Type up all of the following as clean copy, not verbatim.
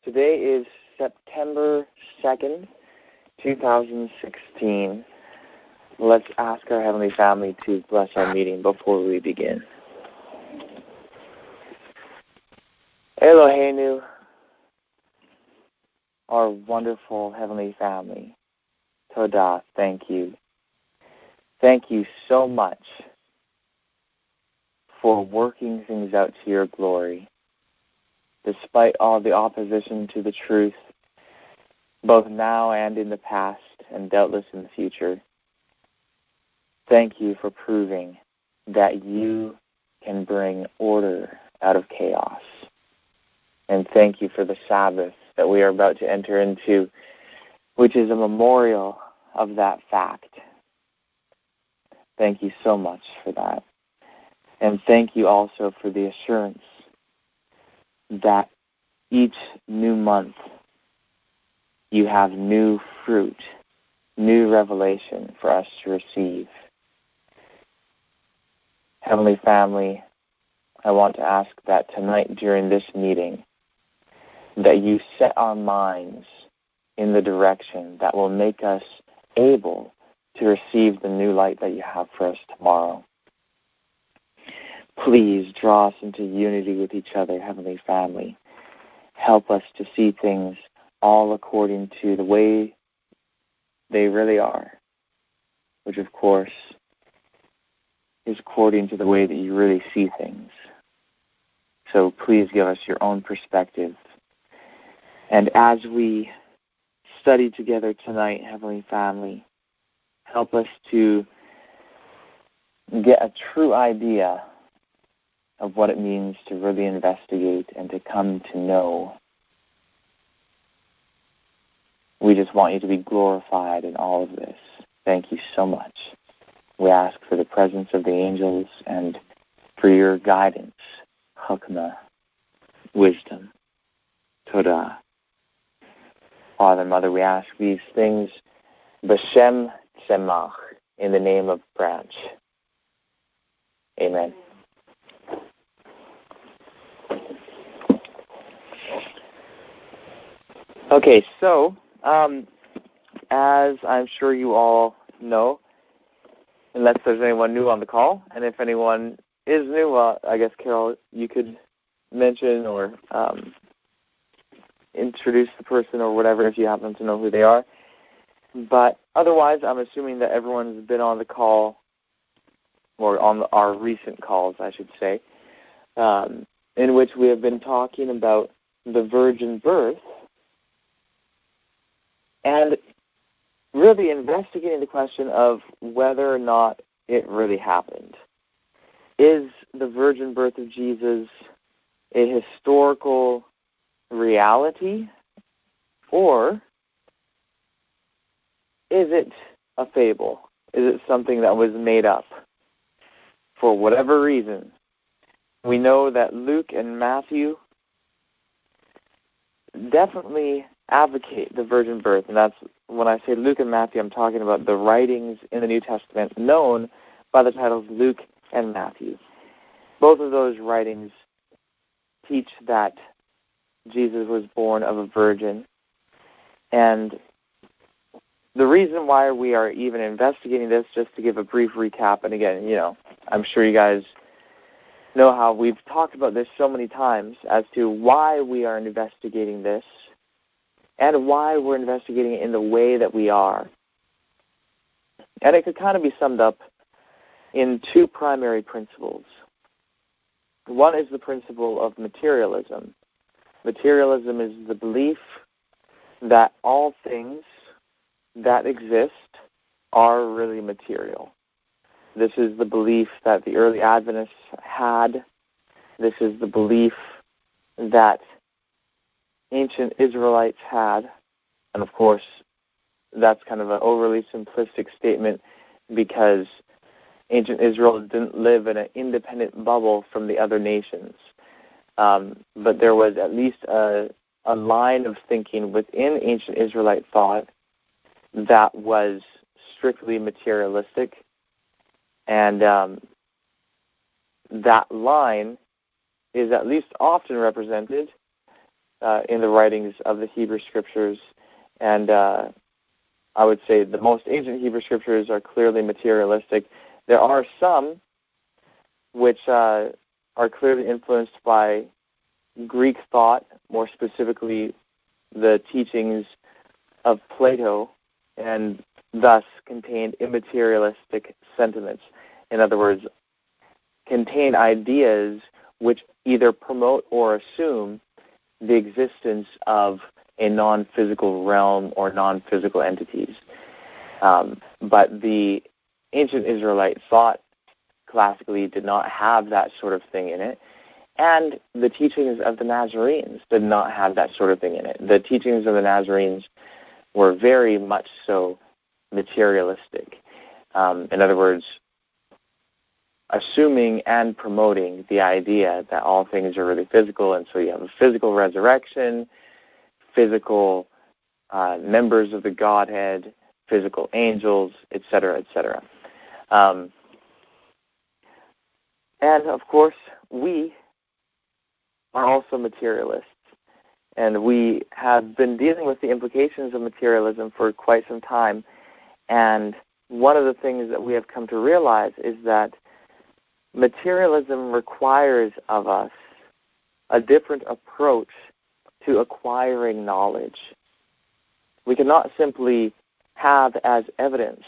Today is September 2nd, 2016. Let's ask our Heavenly Family to bless our meeting before we begin. Eloheinu, our wonderful Heavenly Family, Todah, thank you. Thank you so much for working things out to your glory, despite all the opposition to the truth, both now and in the past, and doubtless in the future. Thank you for proving that you can bring order out of chaos. And thank you for the Sabbath that we are about to enter into, which is a memorial of that fact. Thank you so much for that. And thank you also for the assurance that each new month you have new fruit, new revelation for us to receive. Heavenly Family, I want to ask that tonight during this meeting that you set our minds in the direction that will make us able to receive the new light that you have for us tomorrow. Please draw us into unity with each other, Heavenly Family. Help us to see things all according to the way they really are, which of course is according to the way that you really see things. So please give us your own perspective. And as we study together tonight, Heavenly Family, help us to get a true idea of what it means to really investigate and to come to know. We just want you to be glorified in all of this. Thank you so much. We ask for the presence of the angels and for your guidance, Chokmah, wisdom, Todah. Father, Mother, we ask these things B'Shem Tzemach, in the name of Branch. Amen. Okay, so as I'm sure you all know, unless there's anyone new on the call, and if anyone is new, I guess, Carol, you could mention or introduce the person or whatever if you happen to know who they are. But otherwise, I'm assuming that everyone's been on the call, or on our recent calls, I should say, in which we have been talking about the virgin birth and really investigating the question of whether or not it really happened. Is the virgin birth of Jesus a historical reality, or is it a fable? Is it something that was made up for whatever reason? We know that Luke and Matthew definitely advocate the virgin birth, and that's, when I say Luke and Matthew, I'm talking about the writings in the New Testament known by the titles Luke and Matthew. Both of those writings teach that Jesus was born of a virgin, and the reason why we are even investigating this, just to give a brief recap, and again, I'm sure you guys know how we've talked about this so many times as to why we are investigating this and why we're investigating it in the way that we are. And it could kind of be summed up in two primary principles. One is the principle of materialism. Materialism is the belief that all things that exist are really material. This is the belief that the early Adventists had. This is the belief that ancient Israelites had. And of course, that's kind of an overly simplistic statement because ancient Israel didn't live in an independent bubble from the other nations. But there was at least a line of thinking within ancient Israelite thought that was strictly materialistic. And that line is at least often represented in the writings of the Hebrew Scriptures, and I would say the most ancient Hebrew Scriptures are clearly materialistic. There are some which are clearly influenced by Greek thought, more specifically the teachings of Plato, and thus contained immaterialistic sentiments. In other words, contain ideas which either promote or assume the existence of a non-physical realm or non-physical entities. But the ancient Israelite thought classically did not have that sort of thing in it, and the teachings of the Nazarenes did not have that sort of thing in it. The teachings of the Nazarenes were very much so materialistic. In other words, assuming and promoting the idea that all things are really physical, and so you have a physical resurrection, physical members of the Godhead, physical angels, etc., etc. And, of course, we are also materialists, and we have been dealing with the implications of materialism for quite some time, and one of the things that we have come to realize is that materialism requires of us a different approach to acquiring knowledge. We cannot simply have as evidence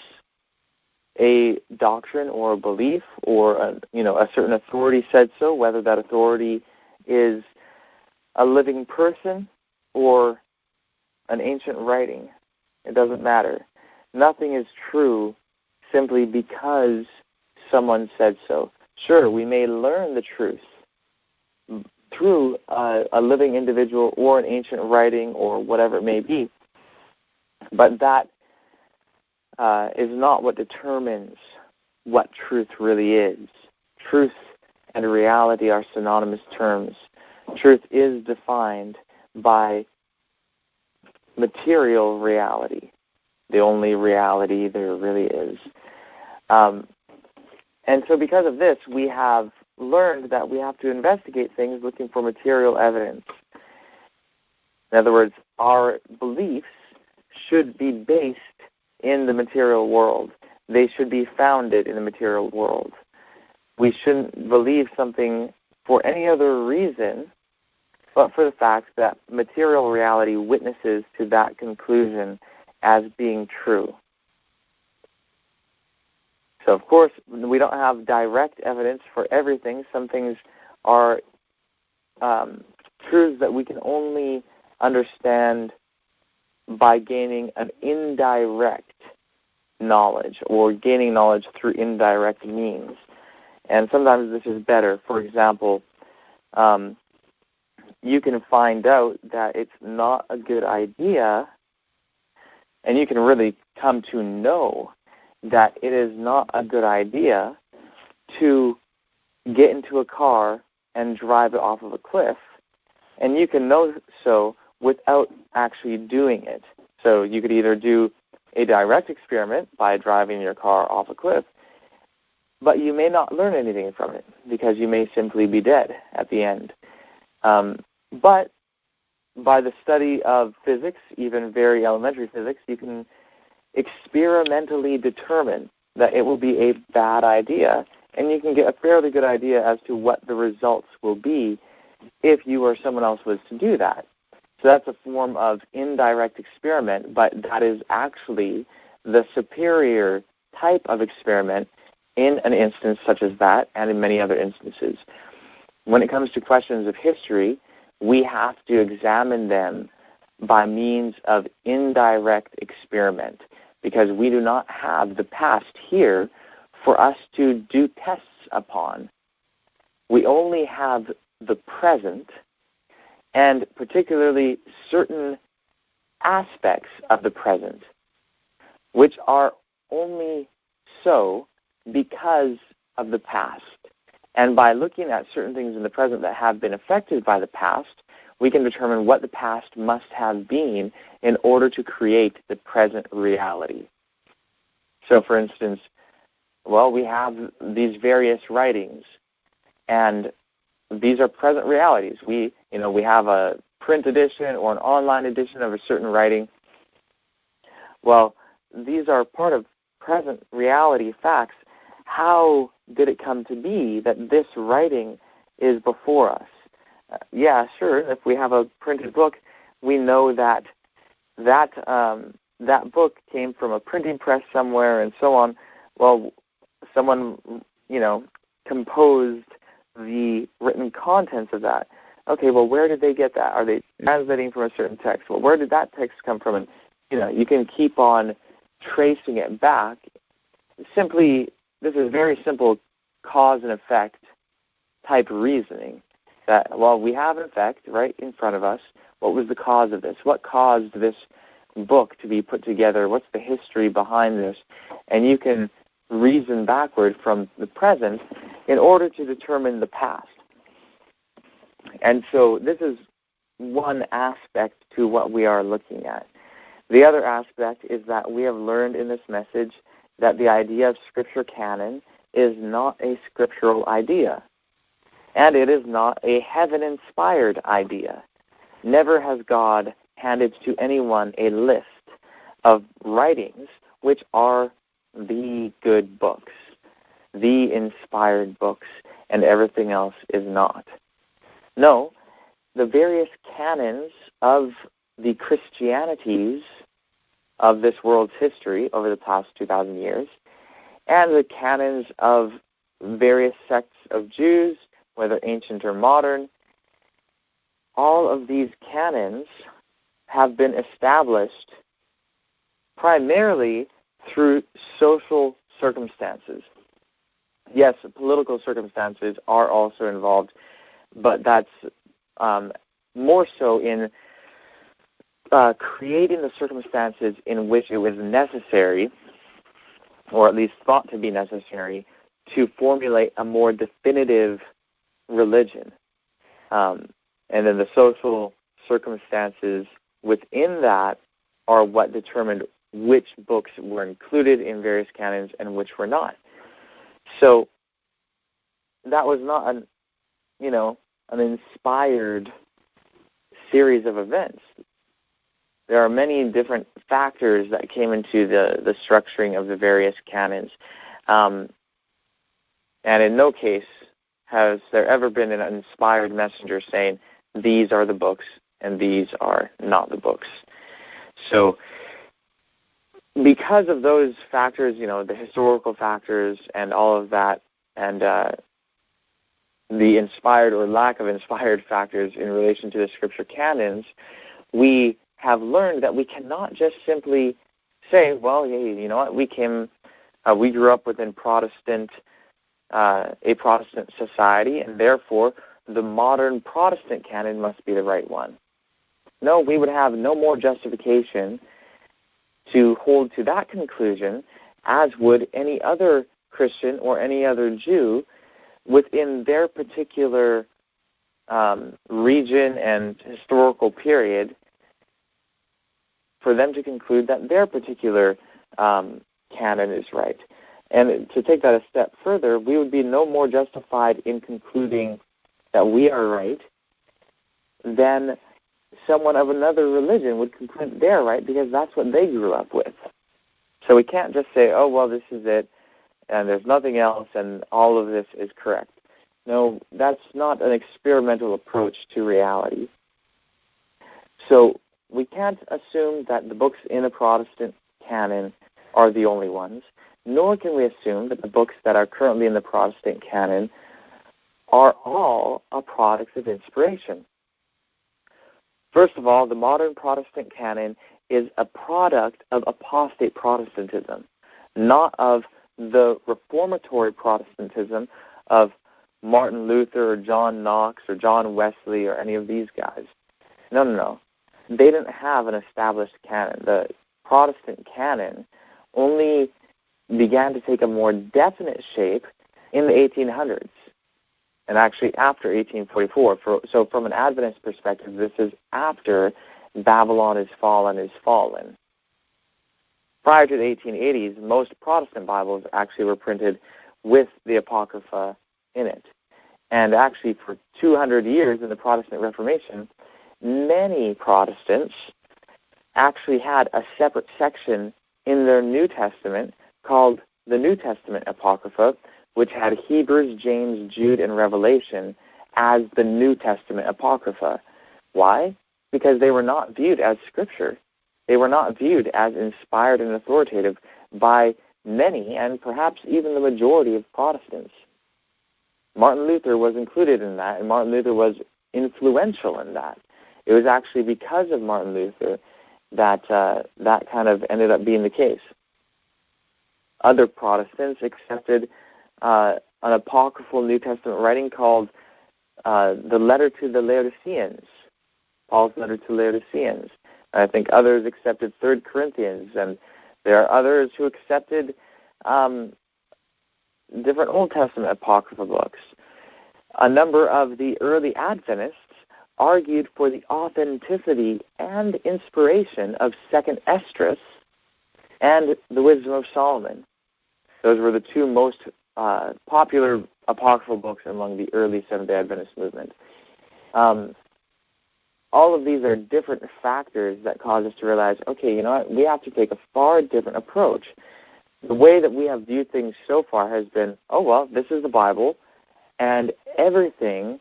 a doctrine or a belief or a certain authority said so, whether that authority is a living person or an ancient writing. It doesn't matter. Nothing is true simply because someone said so. Sure, we may learn the truth through a living individual or an ancient writing or whatever it may be, but that is not what determines what truth really is. Truth and reality are synonymous terms. Truth is defined by material reality, the only reality there really is. And so because of this, we have learned that we have to investigate things looking for material evidence. In other words, our beliefs should be based in the material world. They should be founded in the material world. We shouldn't believe something for any other reason but for the fact that material reality witnesses to that conclusion as being true. So, of course, we don't have direct evidence for everything. Some things are truths that we can only understand by gaining an indirect knowledge or gaining knowledge through indirect means. And sometimes this is better. For example, you can find out that it's not a good idea, and you can really come to know that it is not a good idea to get into a car and drive it off of a cliff. And you can know so without actually doing it. So you could either do a direct experiment by driving your car off a cliff, but you may not learn anything from it because you may simply be dead at the end. But by the study of physics, even very elementary physics, you can experimentally determine that it will be a bad idea, and you can get a fairly good idea as to what the results will be if you or someone else was to do that. So that's a form of indirect experiment, but that is actually the superior type of experiment in an instance such as that and in many other instances. When it comes to questions of history, we have to examine them by means of indirect experiment because we do not have the past here for us to do tests upon. We only have the present, and particularly certain aspects of the present, which are only so because of the past. And by looking at certain things in the present that have been affected by the past, we can determine what the past must have been in order to create the present reality. So, for instance, we have these various writings, and these are present realities. We have a print edition or an online edition of a certain writing. Well, these are part of present reality facts. How did it come to be that this writing is before us? Yeah, sure, if we have a printed book, we know that book came from a printing press somewhere and so on. Well, someone, composed the written contents of that. Okay, well, where did they get that? Are they translating from a certain text? Well, where did that text come from? And, you can keep on tracing it back. Simply, this is very simple cause and effect type reasoning. That, well, we have an effect right in front of us. What was the cause of this? What caused this book to be put together? What's the history behind this? And you can reason backward from the present in order to determine the past. And so this is one aspect to what we are looking at. The other aspect is that we have learned in this message that the idea of Scripture canon is not a scriptural idea, and it is not a heaven-inspired idea. Never has God handed to anyone a list of writings which are the good books, the inspired books, and everything else is not. No, the various canons of the Christianities of this world's history over the past 2,000 years, and the canons of various sects of Jews, whether ancient or modern, all of these canons have been established primarily through social circumstances. Yes, political circumstances are also involved, but that's more so in creating the circumstances in which it was necessary, or at least thought to be necessary, to formulate a more definitive religion. And then the social circumstances within that are what determined which books were included in various canons and which were not. So that was not an inspired series of events. There are many different factors that came into the structuring of the various canons. And in no case has there ever been an inspired messenger saying, these are the books and these are not the books. So because of those factors, the historical factors and all of that, and the inspired or lack of inspired factors in relation to the Scripture canons, we have learned that we cannot just simply say, well, hey, you know what, we grew up within a Protestant society, and therefore the modern Protestant canon must be the right one. No, we would have no more justification to hold to that conclusion as would any other Christian or any other Jew within their particular region and historical period, for them to conclude that their particular canon is right. And to take that a step further, we would be no more justified in concluding that we are right than someone of another religion would conclude they're right, because that's what they grew up with. So we can't just say, oh, well, this is it, and there's nothing else, and all of this is correct. No, that's not an experimental approach to reality. So we can't assume that the books in the Protestant canon are the only ones, nor can we assume that the books that are currently in the Protestant canon are all a product of inspiration. First of all, the modern Protestant canon is a product of apostate Protestantism, not of the reformatory Protestantism of Martin Luther or John Knox or John Wesley or any of these guys. No. They didn't have an established canon. The Protestant canon only began to take a more definite shape in the 1800s, and actually after 1844. So from an Adventist perspective, this is after Babylon is fallen. Prior to the 1880s, most Protestant Bibles actually were printed with the Apocrypha in it. And actually for 200 years in the Protestant Reformation, many Protestants actually had a separate section in their New Testament called the New Testament Apocrypha, which had Hebrews, James, Jude, and Revelation as the New Testament Apocrypha. Why? Because they were not viewed as Scripture. They were not viewed as inspired and authoritative by many, and perhaps even the majority of Protestants. Martin Luther was included in that, and Martin Luther was influential in that. It was actually because of Martin Luther that that kind of ended up being the case. Other Protestants accepted an apocryphal New Testament writing called the Letter to the Laodiceans, Paul's Letter to Laodiceans. I think others accepted 3 Corinthians, and there are others who accepted different Old Testament Apocrypha books. A number of the early Adventists argued for the authenticity and inspiration of 2nd Esdras and the Wisdom of Solomon. Those were the 2 most popular apocryphal books among the early Seventh-day Adventist movement. All of these are different factors that cause us to realize, okay, you know what, we have to take a far different approach. The way that we have viewed things so far has been, oh, well, this is the Bible, and everything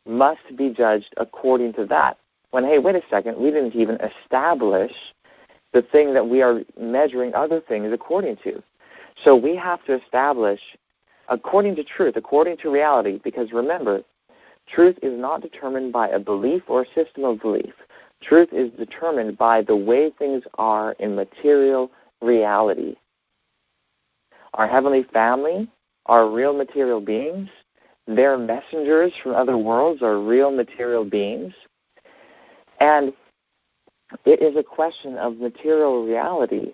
must be judged according to that. When, hey, wait a second, we didn't even establish the thing that we are measuring other things according to. So we have to establish according to truth, according to reality, because remember, truth is not determined by a belief or a system of belief. Truth is determined by the way things are in material reality. Our heavenly family are real material beings. Their messengers from other worlds are real material beings. And it is a question of material reality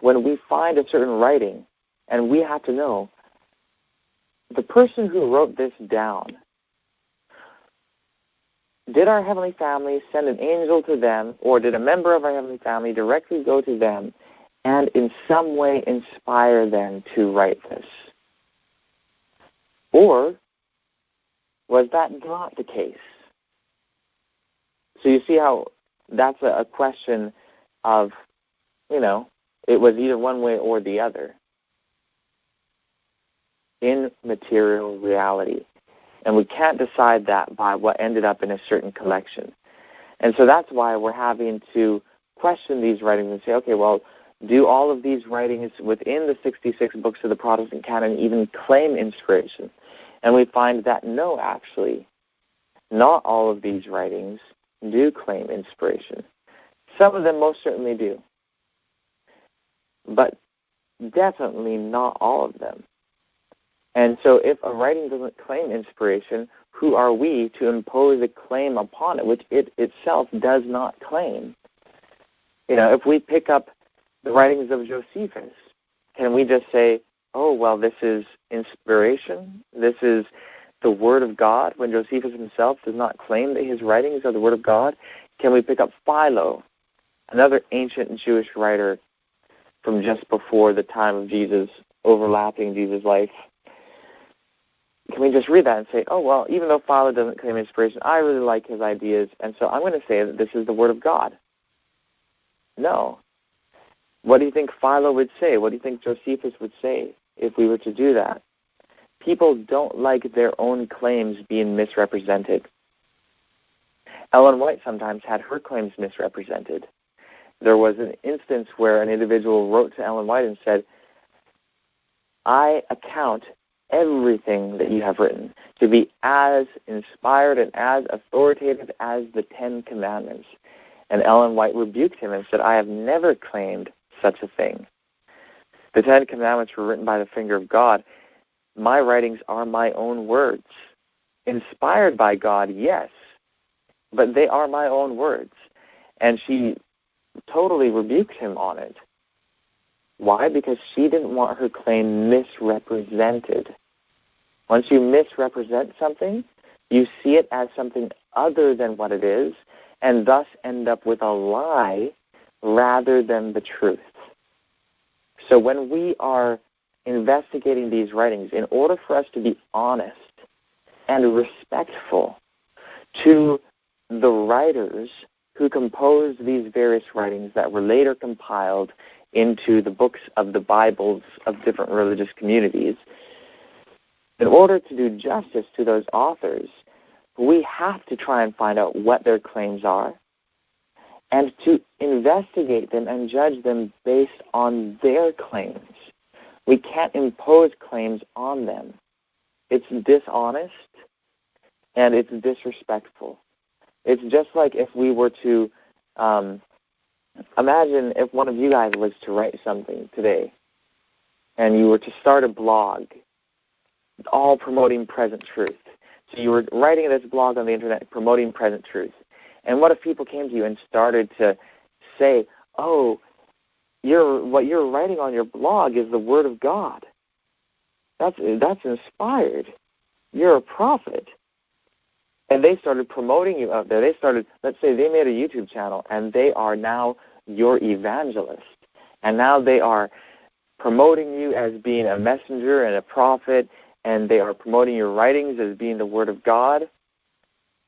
when we find a certain writing, and we have to know, the person who wrote this down, did our heavenly family send an angel to them, or did a member of our heavenly family directly go to them and in some way inspire them to write this? Or was that not the case? So you see how that's a question of, you know, it was either one way or the other in material reality. And we can't decide that by what ended up in a certain collection. And so that's why we're having to question these writings and say, okay, well, do all of these writings within the 66 books of the Protestant canon even claim inspiration? And we find that no, actually, not all of these writings do claim inspiration. Some of them most certainly do, but definitely not all of them. And so if a writing doesn't claim inspiration, who are we to impose a claim upon it, which it itself does not claim? You know, if we pick up the writings of Josephus, can we just say, oh, well, this is inspiration, this is the Word of God, when Josephus himself does not claim that his writings are the Word of God? Can we pick up Philo, another ancient Jewish writer from just before the time of Jesus, overlapping Jesus' life? Can we just read that and say, oh, well, even though Philo doesn't claim inspiration, I really like his ideas, and so I'm going to say that this is the Word of God? No. What do you think Philo would say? What do you think Josephus would say if we were to do that? People don't like their own claims being misrepresented. Ellen White sometimes had her claims misrepresented. There was an instance where an individual wrote to Ellen White and said, I account everything that you have written to be as inspired and as authoritative as the 10 Commandments. And Ellen White rebuked him and said, I have never claimed such a thing. The 10 Commandments were written by the finger of God. My writings are my own words. Inspired by God, yes, but they are my own words. And she totally rebuked him on it. Why? Because she didn't want her claim misrepresented. Once you misrepresent something, you see it as something other than what it is, and thus end up with a lie rather than the truth. So when we are investigating these writings, in order for us to be honest and respectful to the writers who composed these various writings that were later compiled into the books of the Bibles of different religious communities, in order to do justice to those authors, we have to try and find out what their claims are and to investigate them and judge them based on their claims. We can't impose claims on them. It's dishonest and it's disrespectful. It's just like if we were to, imagine if one of you guys was to write something today and you were to start a blog all promoting present truth. So you were writing this blog on the internet promoting present truth. And what if people came to you and started to say, oh, what you're writing on your blog is the Word of God. That's inspired. You're a prophet. And they started promoting you out there. They started, let's say they made a YouTube channel, and they are now your evangelist. And now they are promoting you as being a messenger and a prophet, and they are promoting your writings as being the Word of God.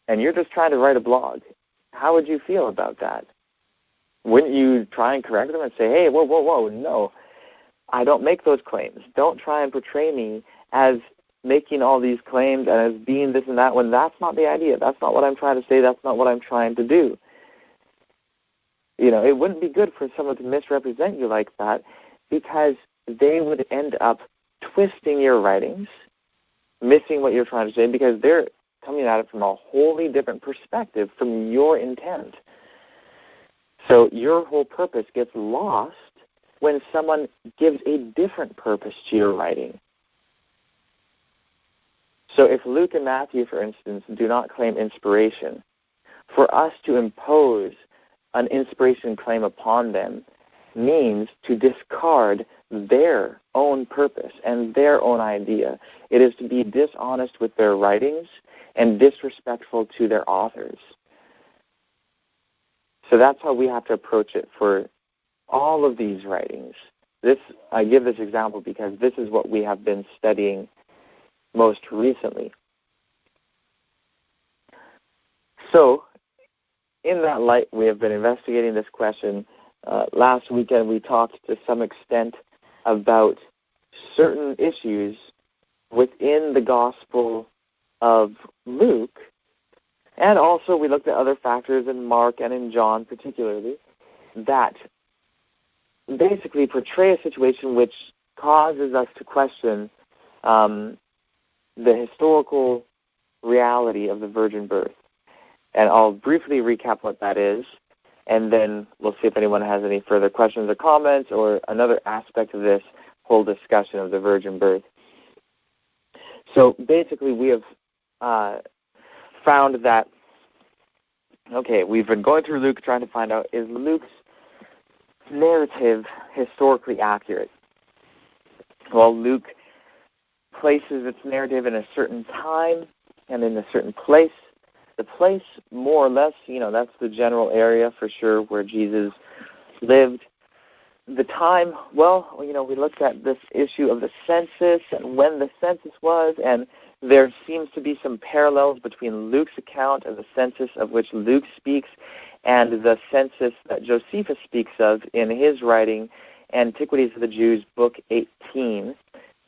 And you're just trying to write a blog. How would you feel about that? Wouldn't you try and correct them and say, hey, whoa, no, I don't make those claims. Don't try and portray me as making all these claims and as being this and that when that's not the idea. That's not what I'm trying to say. That's not what I'm trying to do. You know, it wouldn't be good for someone to misrepresent you like that because they would end up twisting your writings, missing what you're trying to say because they're coming at it from a wholly different perspective from your intent. So your whole purpose gets lost when someone gives a different purpose to your writing. So if Luke and Matthew, for instance, do not claim inspiration, for us to impose an inspiration claim upon them means to discard their own purpose and their own idea. It is to be dishonest with their writings and disrespectful to their authors. So that's how we have to approach it for all of these writings. I give this example because this is what we have been studying most recently. So, in that light, we have been investigating this question. Last weekend, we talked to some extent about certain issues within the Gospel of Luke, and also we looked at other factors in Mark and in John particularly that basically portray a situation which causes us to question the historical reality of the virgin birth. And I'll briefly recap what that is, and then we'll see if anyone has any further questions or comments or another aspect of this whole discussion of the virgin birth. So basically we have found that, okay, we've been going through Luke trying to find out, is Luke's narrative historically accurate? Well, Luke places its narrative in a certain time and in a certain place. The place, more or less, that's the general area for sure where Jesus lived. The time, well, we looked at this issue of the census and when the census was, and there seems to be some parallels between Luke's account and the census of which Luke speaks and the census that Josephus speaks of in his writing, Antiquities of the Jews, Book 18,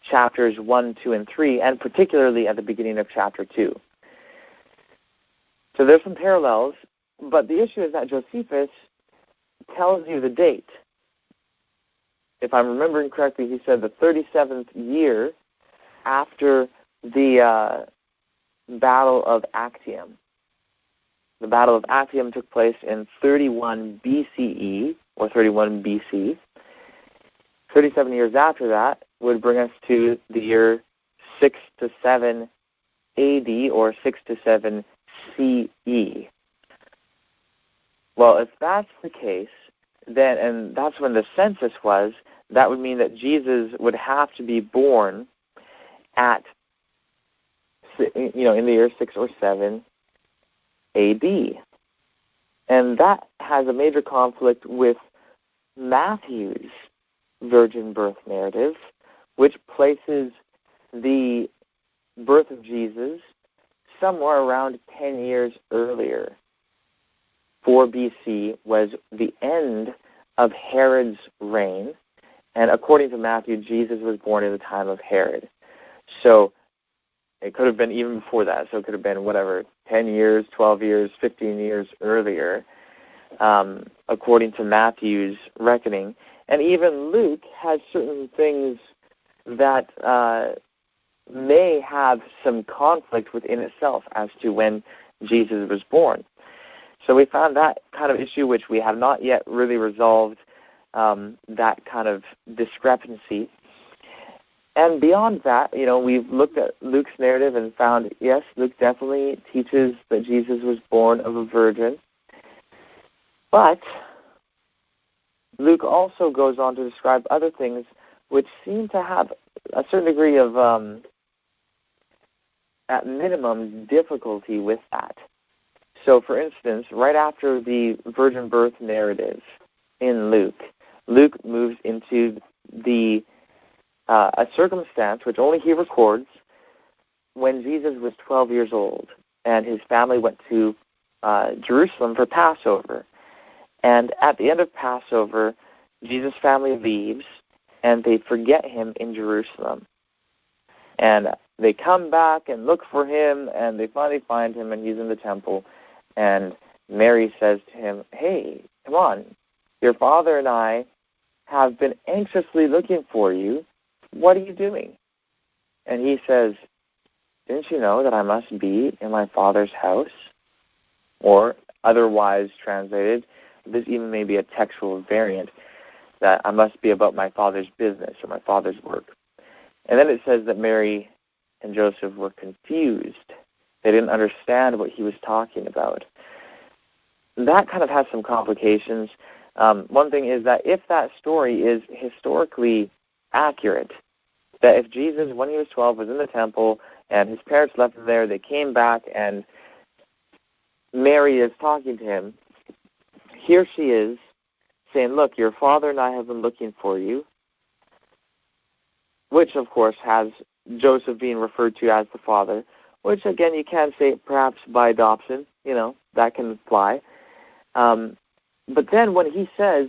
chapters 1, 2, and 3, and particularly at the beginning of chapter 2. So there's some parallels, but the issue is that Josephus tells you the date. If I'm remembering correctly, he said the 37th year after the Battle of Actium. The Battle of Actium took place in 31 BCE, or 31 BC. 37 years after that would bring us to the year 6 to 7 AD, or 6 to 7 CE. Well, if that's the case, then, and that's when the census was, that would mean that Jesus would have to be born at, in the year 6 or 7 AD. And that has a major conflict with Matthew's virgin birth narrative, which places the birth of Jesus somewhere around 10 years earlier. 4 BC was the end of Herod's reign. And according to Matthew, Jesus was born in the time of Herod. So it could have been even before that. So it could have been, 10 years, 12 years, 15 years earlier, according to Matthew's reckoning. And even Luke has certain things that may have some conflict within itself as to when Jesus was born. So we found that kind of issue, which we have not yet really resolved, that kind of discrepancy. And beyond that, we've looked at Luke's narrative and found, yes, Luke definitely teaches that Jesus was born of a virgin. But Luke also goes on to describe other things which seem to have a certain degree of, at minimum, difficulty with that. So, for instance, right after the virgin birth narrative in Luke, Luke moves into a circumstance which only he records when Jesus was 12 years old and his family went to Jerusalem for Passover. And at the end of Passover, Jesus' family leaves and they forget him in Jerusalem. And they come back and look for him, and they finally find him, and he's in the temple. And Mary says to him, "Hey, come on, your father and I have been anxiously looking for you. What are you doing?" And he says, "Didn't you know that I must be in my father's house?" Or otherwise translated, this even may be a textual variant, that I must be about my father's business or my father's work. And then it says that Mary and Joseph were confused. They didn't understand what he was talking about. That kind of has some complications. One thing is that if that story is historically accurate, that if Jesus, when he was 12, was in the temple and his parents left him there, they came back and Mary is talking to him, here she is saying, "Look, your father and I have been looking for you," which, of course, has Joseph being referred to as the father, which, again, you can say perhaps by adoption, that can fly. But then when he says,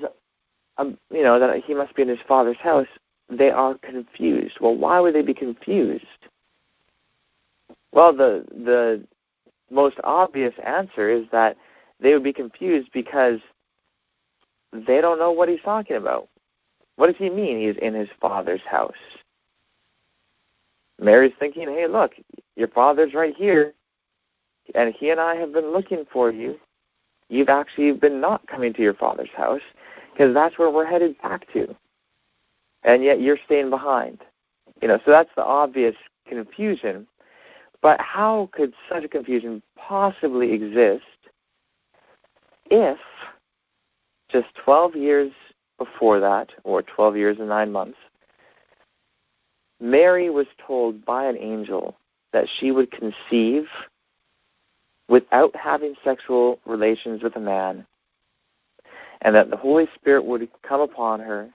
that he must be in his father's house, they are confused. Well, why would they be confused? Well, the most obvious answer is that they would be confused because they don't know what he's talking about. What does he mean he's in his father's house? Mary's thinking, "Hey, look, your father's right here, and he and I have been looking for you. You've actually been not coming to your father's house because that's where we're headed back to, and yet you're staying behind." So that's the obvious confusion. But how could such a confusion possibly exist if just 12 years before that, or 12 years and 9 months, Mary was told by an angel that she would conceive without having sexual relations with a man, and that the Holy Spirit would come upon her,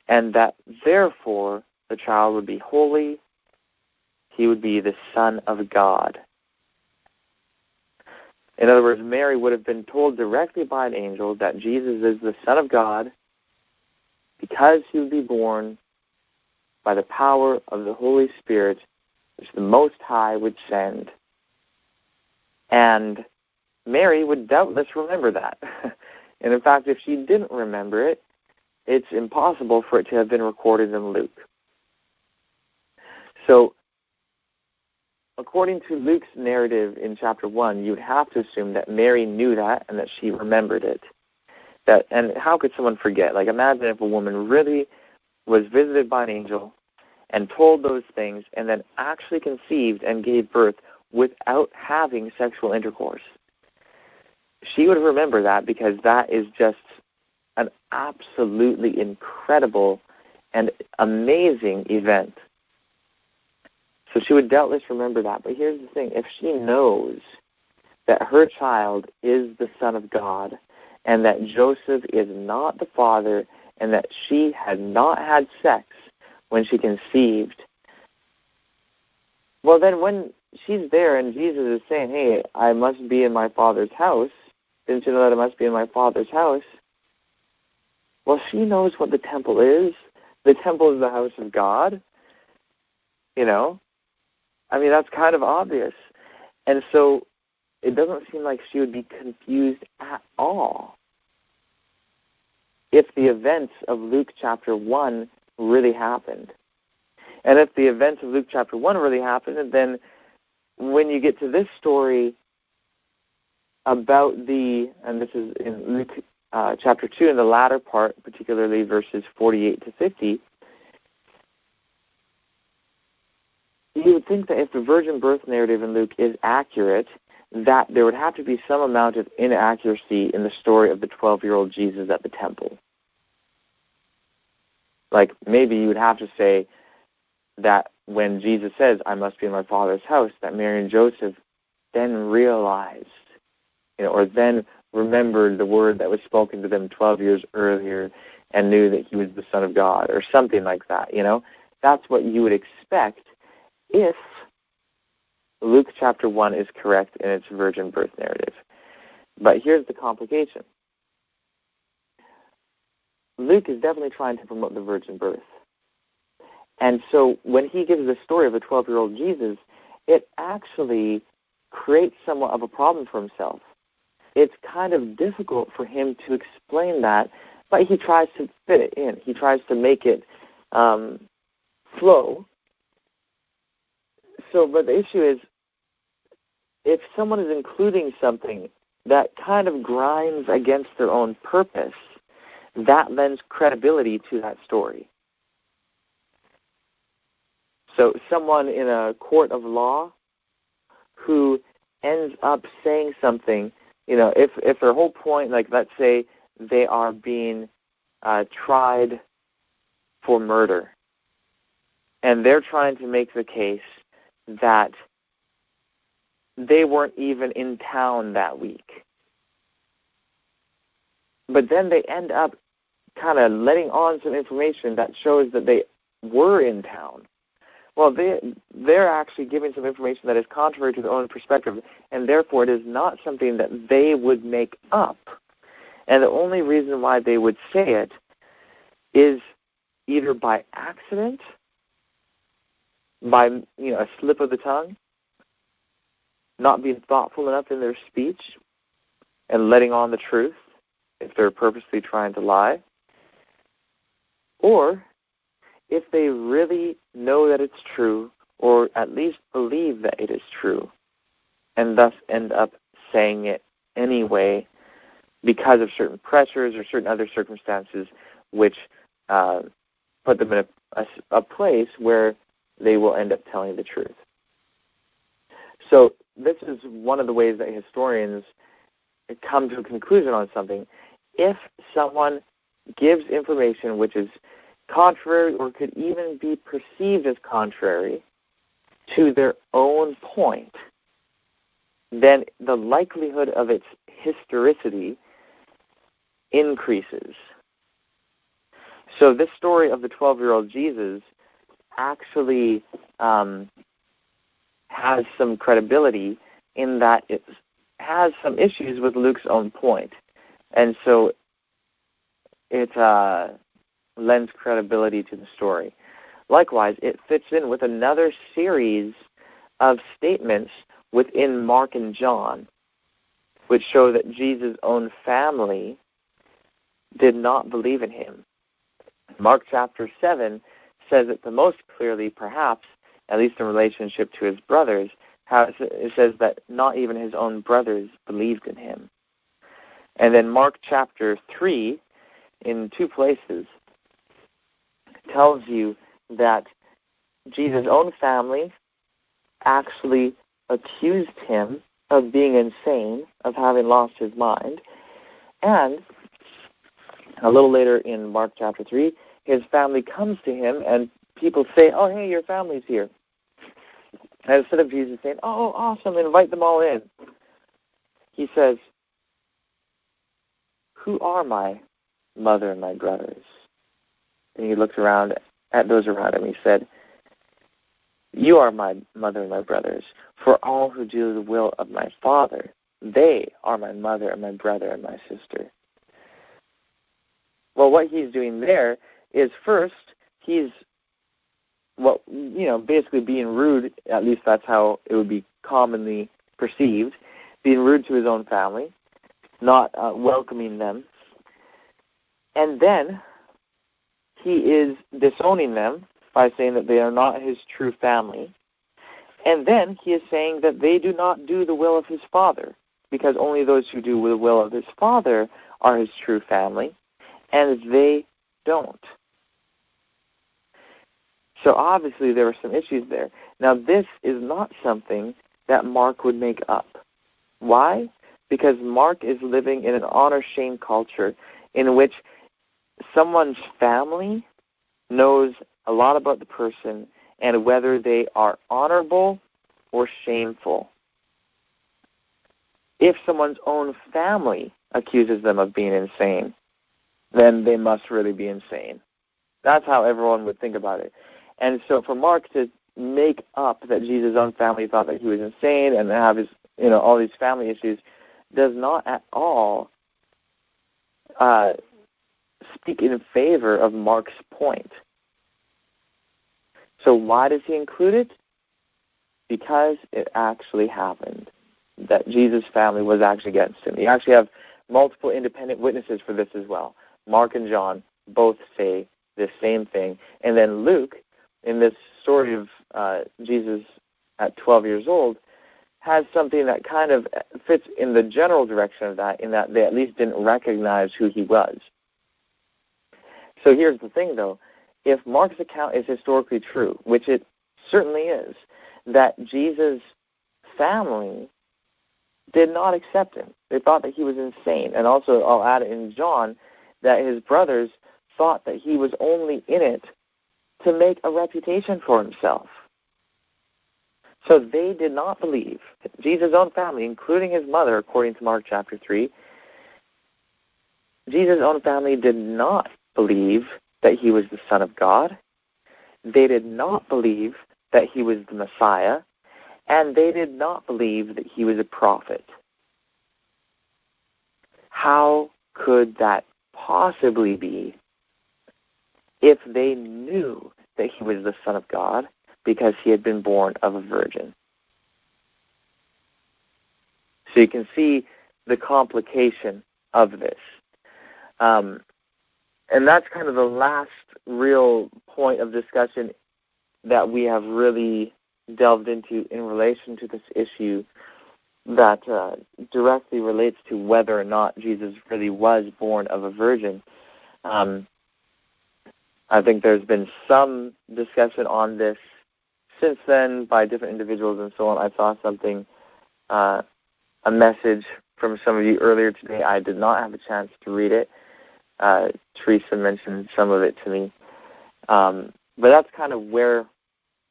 and that therefore the child would be holy, he would be the Son of God. In other words, Mary would have been told directly by an angel that Jesus is the Son of God because he would be born by the power of the Holy Spirit, which the Most High would send. And Mary would doubtless remember that. And in fact, if she didn't remember it, it's impossible for it to have been recorded in Luke. So, according to Luke's narrative in chapter 1, you would have to assume that Mary knew that and that she remembered it. And how could someone forget? Like, imagine if a woman really was visited by an angel and told those things and then actually conceived and gave birth without having sexual intercourse. She would remember that because that is just an absolutely incredible and amazing event. So she would doubtless remember that. But here's the thing. If she knows that her child is the Son of God and that Joseph is not the father and that she had not had sex when she conceived, well, then when she's there and Jesus is saying, "Hey, I must be in my father's house Didn't you know that I must be in my Father's house? Well, she knows what the temple is. The temple is the house of God. You know? I mean, that's kind of obvious. And so it doesn't seem like she would be confused at all if the events of Luke chapter 1 really happened. And if the events of Luke chapter 1 really happened, then when you get to this story about and this is in Luke chapter 2, in the latter part, particularly verses 48 to 50, you would think that if the virgin birth narrative in Luke is accurate, that there would have to be some amount of inaccuracy in the story of the 12-year-old Jesus at the temple. Like, maybe you would have to say that when Jesus says, I must be in my Father's house, that Mary and Joseph then realized, or then remembered the word that was spoken to them 12 years earlier and knew that he was the Son of God, or something like that, That's what you would expect if Luke chapter 1 is correct in its virgin birth narrative. But here's the complication. Luke is definitely trying to promote the virgin birth. And so when he gives the story of a 12-year-old Jesus, it actually creates somewhat of a problem for himself. It's kind of difficult for him to explain that, but he tries to fit it in. He tries to make it flow. But the issue is, if someone is including something that kind of grinds against their own purpose, that lends credibility to that story. So someone in a court of law who ends up saying something, if their whole point, like let's say they are being tried for murder, and they're trying to make the case that they weren't even in town that week. But then they end up kind of letting on some information that shows that they were in town. Well, they're actually giving some information that is contrary to their own perspective, and therefore it is not something that they would make up. And the only reason why they would say it is either by accident, by a slip of the tongue, not being thoughtful enough in their speech, and letting on the truth if they're purposely trying to lie, or if they really know that it's true, or at least believe that it is true, and thus end up saying it anyway because of certain pressures or certain other circumstances which put them in a place where they will end up telling the truth. So this is one of the ways that historians come to a conclusion on something. If someone gives information which is contrary or could even be perceived as contrary to their own point, then the likelihood of its historicity increases. So this story of the 12-year-old Jesus actually has some credibility in that it has some issues with Luke's own point. And so it lends credibility to the story. Likewise, it fits in with another series of statements within Mark and John, which show that Jesus' own family did not believe in him. Mark chapter 7 says it the most clearly, perhaps, at least in relationship to his brothers, how it says that not even his own brothers believed in him. And then Mark chapter 3, in two places, tells you that Jesus' own family actually accused him of being insane, of having lost his mind. And a little later in Mark chapter 3, his family comes to him and people say, oh, hey, your family's here. And instead of Jesus saying, oh, awesome, invite them all in, he says, who are my mother and my brothers? And he looked around at those around him. He said, you are my mother and my brothers, for all who do the will of my Father They are my mother and my brother and my sister. Well, what he's doing there is first, he's basically being rude, at least that's how it would be commonly perceived, being rude to his own family, not welcoming them. And then he is disowning them by saying that they are not his true family. And then he is saying that they do not do the will of his Father, because only those who do the will of his Father are his true family, and they don't. So obviously there were some issues there. Now this is not something that Mark would make up. Why? Because Mark is living in an honor-shame culture in which someone's family knows a lot about the person and whether they are honorable or shameful. If someone's own family accuses them of being insane, then they must really be insane. That's how everyone would think about it. And so for Mark to make up that Jesus' own family thought that he was insane and have his, all these family issues does not at all speak in favor of Mark's point. So why does he include it? Because it actually happened, that Jesus' family was actually against him. You actually have multiple independent witnesses for this as well. Mark and John both say the same thing. And then Luke, in this story of Jesus at 12 years old, has something that kind of fits in the general direction of that, in that they at least didn't recognize who he was. So here's the thing, though. If Mark's account is historically true, which it certainly is, that Jesus' family did not accept him. They thought that he was insane. And also, I'll add in John, that his brothers thought that he was only in it to make a reputation for himself. So they did not believe, Jesus' own family, including his mother, according to Mark chapter 3, Jesus' own family did not believe that he was the Son of God. They did not believe that he was the Messiah, and they did not believe that he was a prophet. How could that possibly be if they knew that he was the Son of God because he had been born of a virgin? So you can see the complication of this. And that's kind of the last real point of discussion that we have really delved into in relation to this issue that directly relates to whether or not Jesus really was born of a virgin. I think there's been some discussion on this since then by different individuals and so on. I saw something, a message from some of you earlier today. I did not have a chance to read it. Teresa mentioned some of it to me. But that's kind of where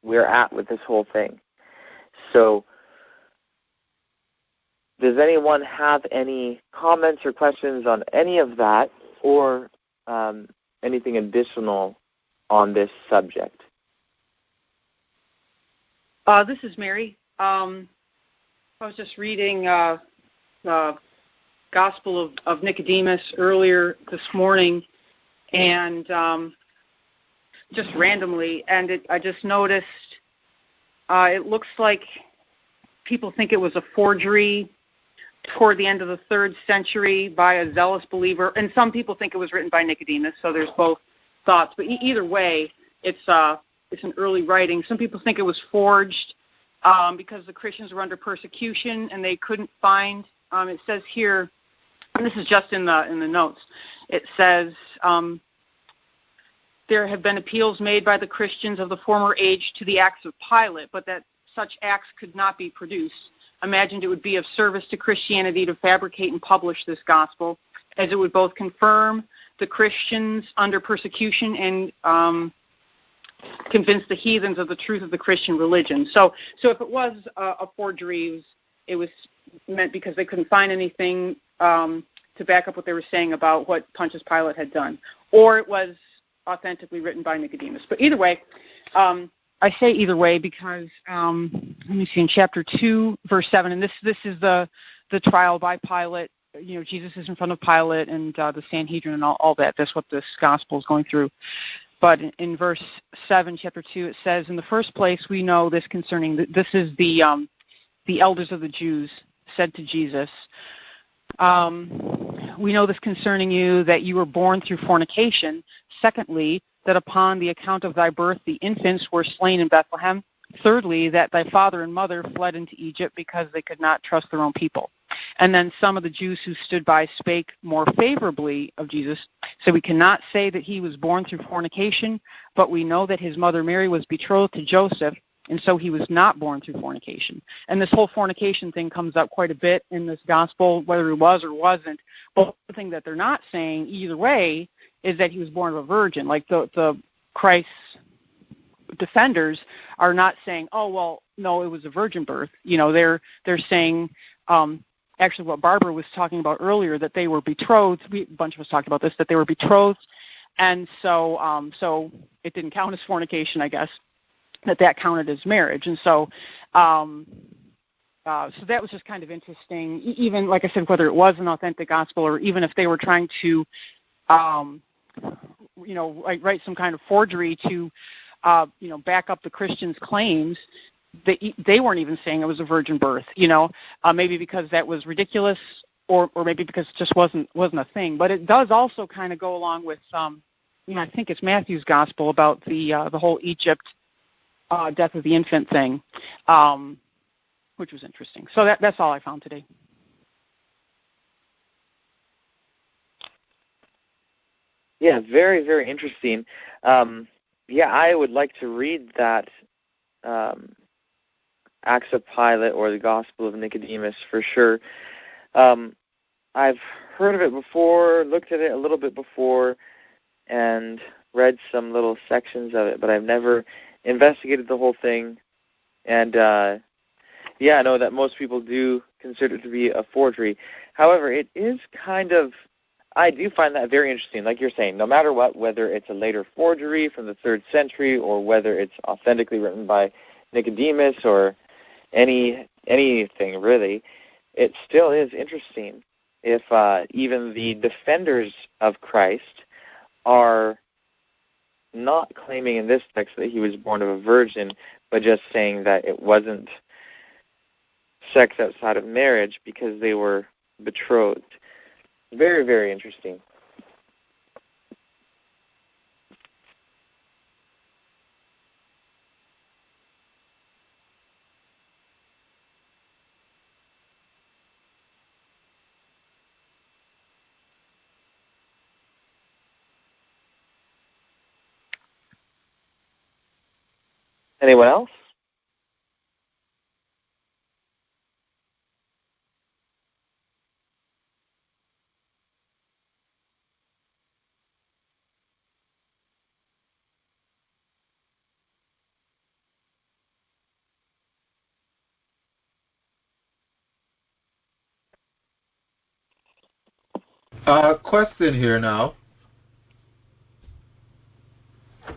we're at with this whole thing. So does anyone have any comments or questions on any of that, or anything additional on this subject? This is Mary. I was just reading the Gospel of Nicodemus earlier this morning, and just randomly, and I just noticed it looks like people think it was a forgery toward the end of the 3rd century by a zealous believer, and some people think it was written by Nicodemus, so there's both thoughts. But either way, it's an early writing. Some people think it was forged because the Christians were under persecution and they couldn't find. It says here, and this is just in the notes. It says there have been appeals made by the Christians of the former age to the acts of Pilate, but that such acts could not be produced. Imagined it would be of service to Christianity to fabricate and publish this gospel, as it would both confirm the Christians under persecution and convince the heathens of the truth of the Christian religion. So if it was a forgery, it was meant because they couldn't find anything to back up what they were saying about what Pontius Pilate had done, or it was authentically written by Nicodemus. But either way, I say either way because, let me see, in chapter 2, verse 7, and this is the the trial by Pilate. Jesus is in front of Pilate and the Sanhedrin and all that. That's what this gospel is going through. But in verse 7, chapter 2, it says, in the first place, we know this concerning, this is the elders of the Jews said to Jesus, we know this concerning you, that you were born through fornication. Secondly, that upon the account of thy birth, the infants were slain in Bethlehem. Thirdly, that thy father and mother fled into Egypt because they could not trust their own people. And then some of the Jews who stood by spake more favorably of Jesus. So we cannot say that he was born through fornication, but we know that his mother Mary was betrothed to Joseph, and so he was not born through fornication. And this whole fornication thing comes up quite a bit in this gospel, whether he was or wasn't. But the thing that they're not saying either way is that he was born of a virgin. Like the Christ's defenders are not saying, oh, well, no, it was a virgin birth. They're saying, actually what Barbara was talking about earlier, that they were betrothed. A bunch of us talked about this, that they were betrothed. And so it didn't count as fornication, I guess, that counted as marriage. And so that was just kind of interesting. Even, like I said, whether it was an authentic gospel or even if they were trying to, write some kind of forgery to, back up the Christians' claims, they weren't even saying it was a virgin birth, maybe because that was ridiculous or maybe because it just wasn't a thing. But it does also kind of go along with, I think it's Matthew's gospel about the whole Egypt death of the infant thing, which was interesting. So that's all I found today. Yeah, very, very interesting. I would like to read that Acts of Pilate or the Gospel of Nicodemus for sure. I've heard of it before, looked at it a little bit before, and read some little sections of it, but I've never investigated the whole thing. And, I know that most people do consider it to be a forgery. However, it is I do find that very interesting. Like you're saying, no matter what, whether it's a later forgery from the 3rd century or whether it's authentically written by Nicodemus or anything really, it still is interesting if even the defenders of Christ are not claiming in this text that he was born of a virgin, but just saying that it wasn't sex outside of marriage because they were betrothed. Very, very interesting. Anyone else? Question here now.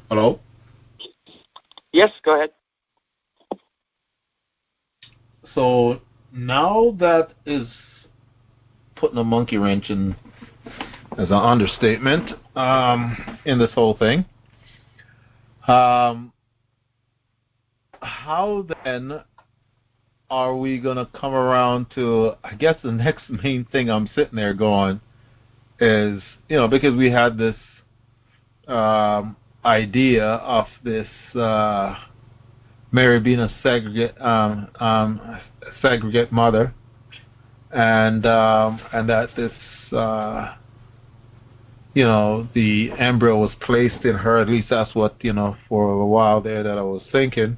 Hello? Yes, go ahead. So now that is putting a monkey wrench in, as an understatement, in this whole thing. How then are we going to come around to, I guess the next main thing I'm sitting there going is, because we had this idea of this Mary being a segregate mother, and that this the embryo was placed in her. At least that's what for a while there that I was thinking.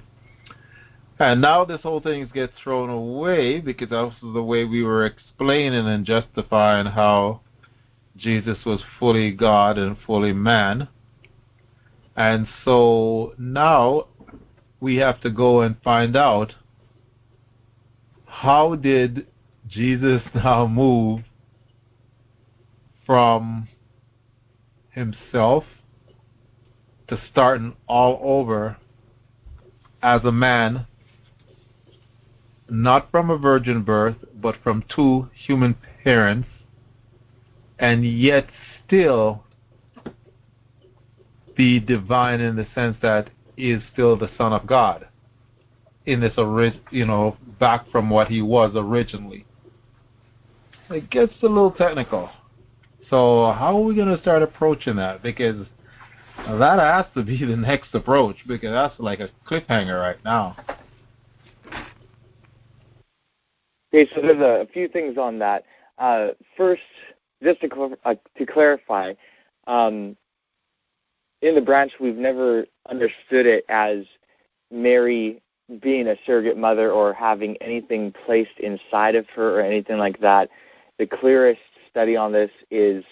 And now this whole thing gets thrown away because that was the way we were explaining and justifying how Jesus was fully God and fully man. And so now we have to go and find out, how did Jesus now move from himself to starting all over as a man not from a virgin birth, but from two human parents, and yet still be divine in the sense that he is still the Son of God in this, back from what he was originally. It gets a little technical. So how are we going to start approaching that? Because that has to be the next approach, because that's like a cliffhanger right now. Okay, so there's a few things on that. First, just to clarify, in the branch, we've never understood it as Mary being a surrogate mother or having anything placed inside of her or anything like that. The clearest study on this is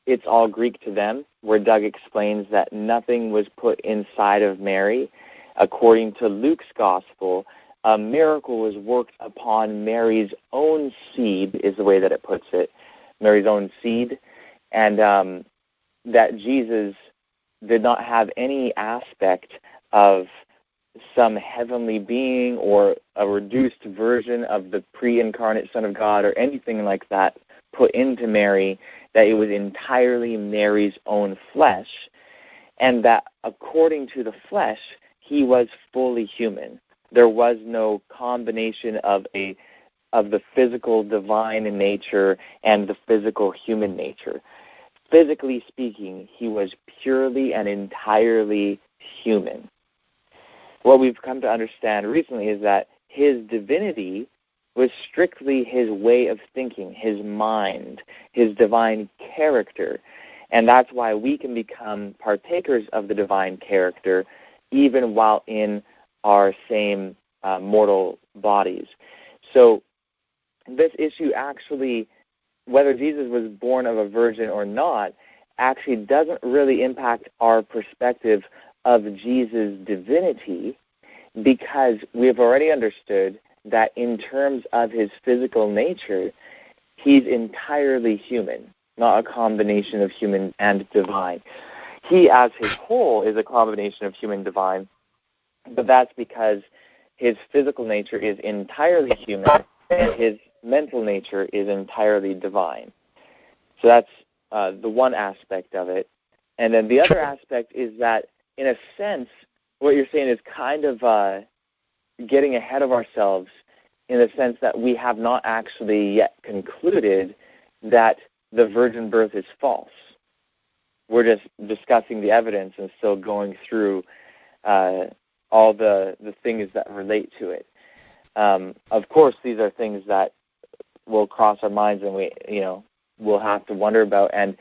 It's All Greek to Them, where Doug explains that nothing was put inside of Mary. According to Luke's gospel, a miracle was worked upon Mary's own seed, is the way that it puts it, Mary's own seed, and that Jesus did not have any aspect of some heavenly being or a reduced version of the pre-incarnate Son of God or anything like that put into Mary, that it was entirely Mary's own flesh, and that according to the flesh, he was fully human. There was no combination of the physical divine nature and the physical human nature. Physically speaking, he was purely and entirely human. What we've come to understand recently is that his divinity was strictly his way of thinking, his mind, his divine character. And that's why we can become partakers of the divine character even while in our same mortal bodies. So this issue actually, whether Jesus was born of a virgin or not, actually doesn't really impact our perspective of Jesus' divinity, because we've already understood that in terms of his physical nature, he's entirely human, not a combination of human and divine. He as his whole is a combination of human and divine, but that's because his physical nature is entirely human and his mental nature is entirely divine. So that's the one aspect of it. And then the other aspect is that, in a sense, what you're saying is kind of getting ahead of ourselves, in the sense that we have not actually yet concluded that the virgin birth is false. We're just discussing the evidence and still going through all the things that relate to it. Of course, these are things that will cross our minds and we'll have to wonder about. And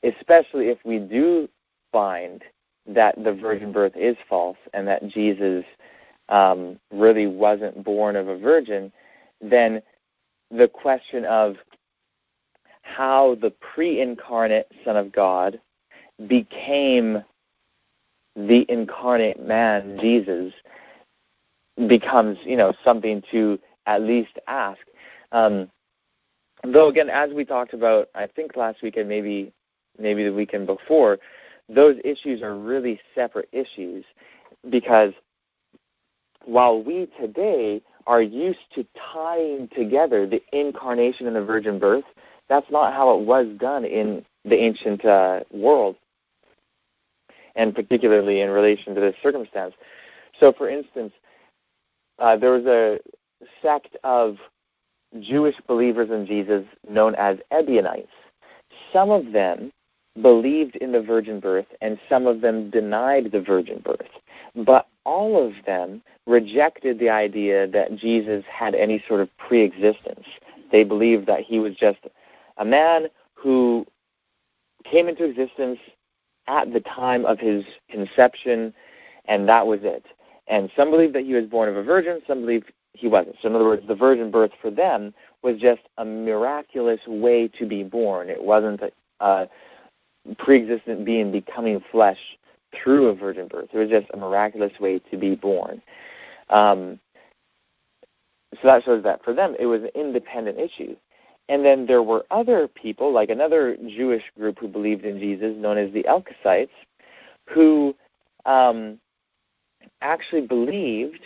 especially if we do find that the virgin birth is false and that Jesus really wasn't born of a virgin, then the question of how the pre-incarnate Son of God became the incarnate man, Jesus, becomes, something to at least ask. Though, again, as we talked about, I think last weekend, maybe the weekend before, those issues are really separate issues, because while we today are used to tying together the incarnation and the virgin birth, that's not how it was done in the ancient world, and particularly in relation to this circumstance. So, for instance, there was a sect of Jewish believers in Jesus known as Ebionites. Some of them believed in the virgin birth, and some of them denied the virgin birth. But all of them rejected the idea that Jesus had any sort of pre-existence. They believed that he was just a man who came into existence at the time of his conception, and that was it. And some believed that he was born of a virgin, some believed he wasn't. So in other words, the virgin birth for them was just a miraculous way to be born. It wasn't a pre-existent being becoming flesh through a virgin birth. It was just a miraculous way to be born. So that shows that for them it was an independent issue. And then there were other people, like another Jewish group who believed in Jesus, known as the Elkesites, who actually believed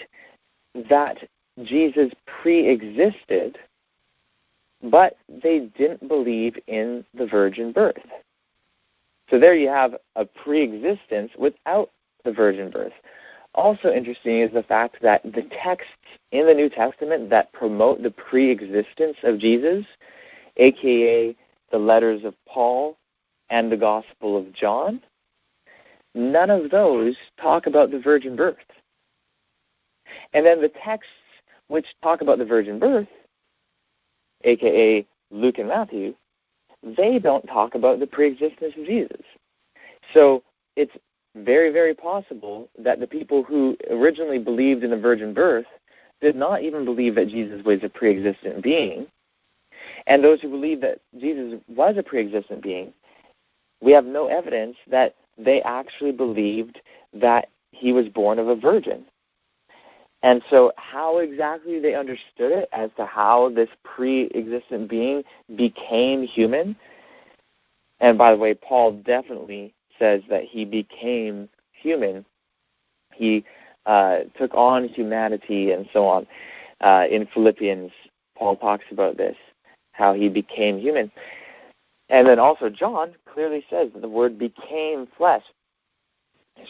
that Jesus pre-existed, but they didn't believe in the virgin birth. So there you have a pre-existence without the virgin birth. Also interesting is the fact that the texts in the New Testament that promote the pre-existence of Jesus, aka the letters of Paul and the Gospel of John, none of those talk about the virgin birth. And then the texts which talk about the virgin birth, aka Luke and Matthew, they don't talk about the pre-existence of Jesus. So it's very, very possible that the people who originally believed in the virgin birth did not even believe that Jesus was a pre-existent being. And those who believed that Jesus was a pre-existent being, we have no evidence that they actually believed that he was born of a virgin. And so how exactly they understood it as to how this pre-existent being became human, and by the way, Paul definitely says that he became human. He took on humanity and so on. In Philippians, Paul talks about this, how he became human. And then also John clearly says that the word became flesh.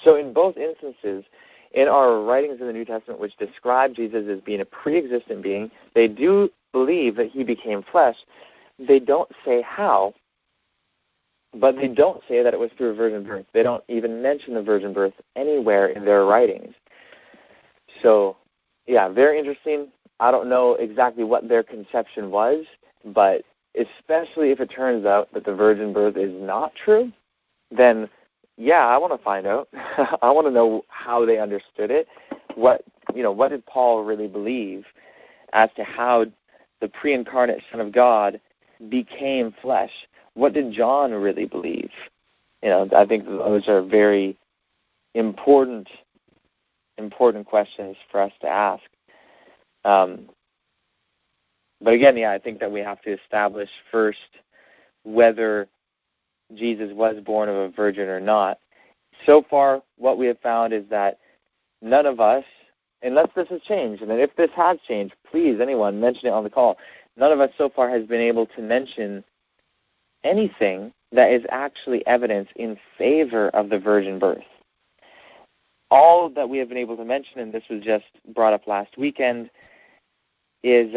So in both instances, in our writings in the New Testament which describe Jesus as being a pre-existent being, they do believe that he became flesh. They don't say how, but they don't say that it was through a virgin birth. They don't even mention the virgin birth anywhere in their writings. So, yeah, very interesting. I don't know exactly what their conception was, but especially if it turns out that the virgin birth is not true, then, yeah, I want to find out. I want to know how they understood it. What did Paul really believe as to how the pre-incarnate Son of God became flesh? What did John really believe? I think those are very important questions for us to ask. But again, I think that we have to establish first whether Jesus was born of a virgin or not. So far, what we have found is that none of us, unless this has changed, and if this has changed, please, anyone, mention it on the call. None of us so far has been able to mention anything that is actually evidence in favor of the virgin birth. All that we have been able to mention, and this was just brought up last weekend, is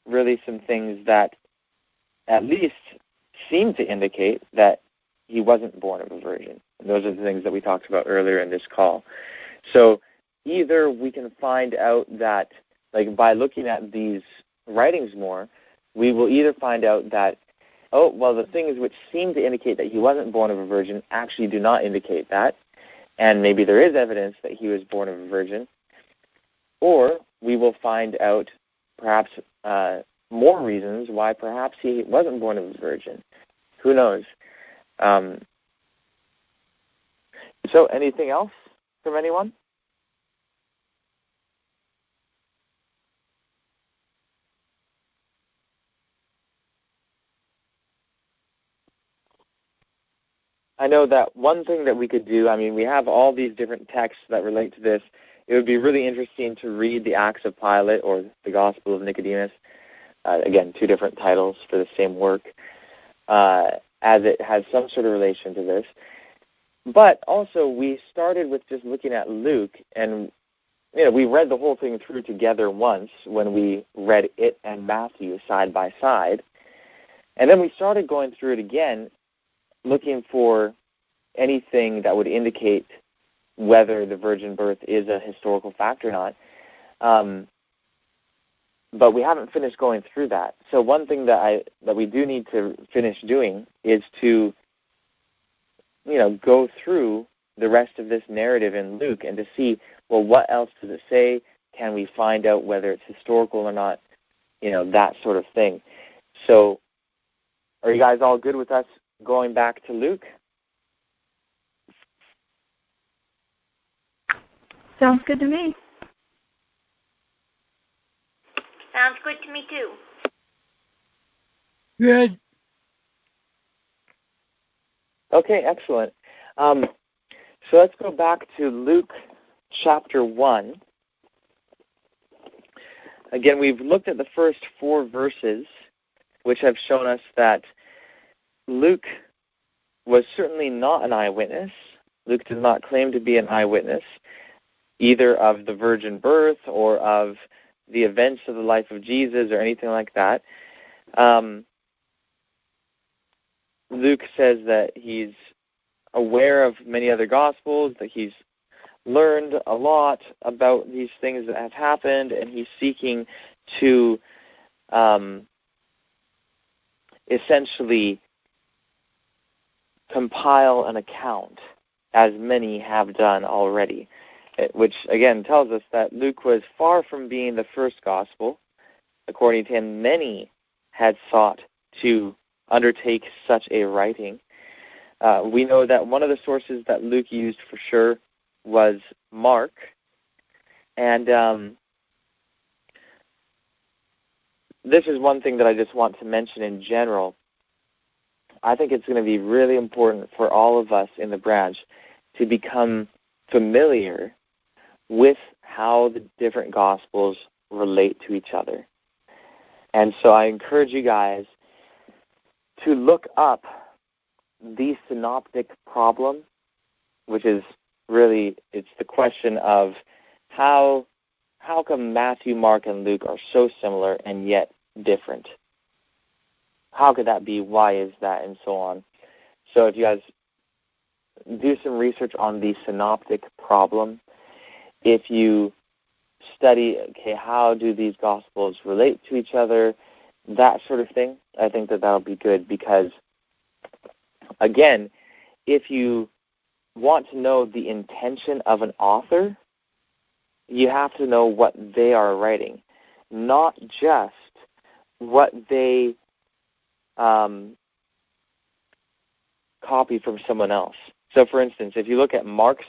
really some things that at least seem to indicate that he wasn't born of a virgin. And those are the things that we talked about earlier in this call. So either we can find out that, by looking at these writings more, we will either find out that, the things which seem to indicate that he wasn't born of a virgin actually do not indicate that, and maybe there is evidence that he was born of a virgin, or we will find out perhaps more reasons why perhaps he wasn't born of a virgin. Who knows? So anything else from anyone? I know that one thing that we could do, we have all these different texts that relate to this. It would be really interesting to read the Acts of Pilate or the Gospel of Nicodemus. Again, two different titles for the same work, as it has some sort of relation to this. But also, we started with just looking at Luke, and we read the whole thing through together once when we read it and Matthew side by side. And then we started going through it again, looking for anything that would indicate whether the virgin birth is a historical fact or not. But we haven't finished going through that. So one thing that we do need to finish doing is to, go through the rest of this narrative in Luke and to see, what else does it say? Can we find out whether it's historical or not? That sort of thing. So are you guys all good with us going back to Luke? Sounds good to me. Sounds good to me, too. Good. Okay, excellent. So let's go back to Luke chapter 1. again, we've looked at the first 4 verses, which have shown us that Luke was certainly not an eyewitness. Luke does not claim to be an eyewitness, either of the virgin birth or of the events of the life of Jesus or anything like that. Luke says that he's aware of many other Gospels, that he's learned a lot about these things that have happened, and he's seeking to essentially compile an account, as many have done already, which again tells us that Luke was far from being the first Gospel. According to him, many had sought to undertake such a writing. We know that one of the sources that Luke used for sure was Mark, and this is one thing that I just want to mention in general. I think it's going to be really important for all of us in the branch to become familiar with how the different Gospels relate to each other. And so I encourage you guys to look up the synoptic problem, which is really, it's the question of how come Matthew, Mark, and Luke are so similar and yet different? How could that be? Why is that? And so on. So if you guys do some research on the synoptic problem, if you study, okay, how do these Gospels relate to each other, that sort of thing, I think that that'll be good because, again, if you want to know the intention of an author, you have to know what they are writing, not just what they copy from someone else. So, for instance, if you look at Matthew's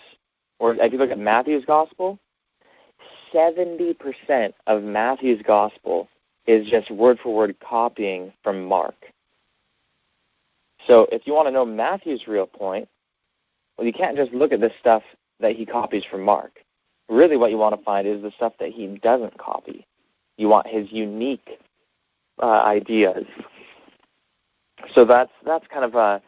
Gospel, 70% of Matthew's Gospel is just word-for-word copying from Mark. So if you want to know Matthew's real point, well, you can't just look at the stuff that he copies from Mark. Really what you want to find is the stuff that he doesn't copy. You want his unique ideas. So that's kind of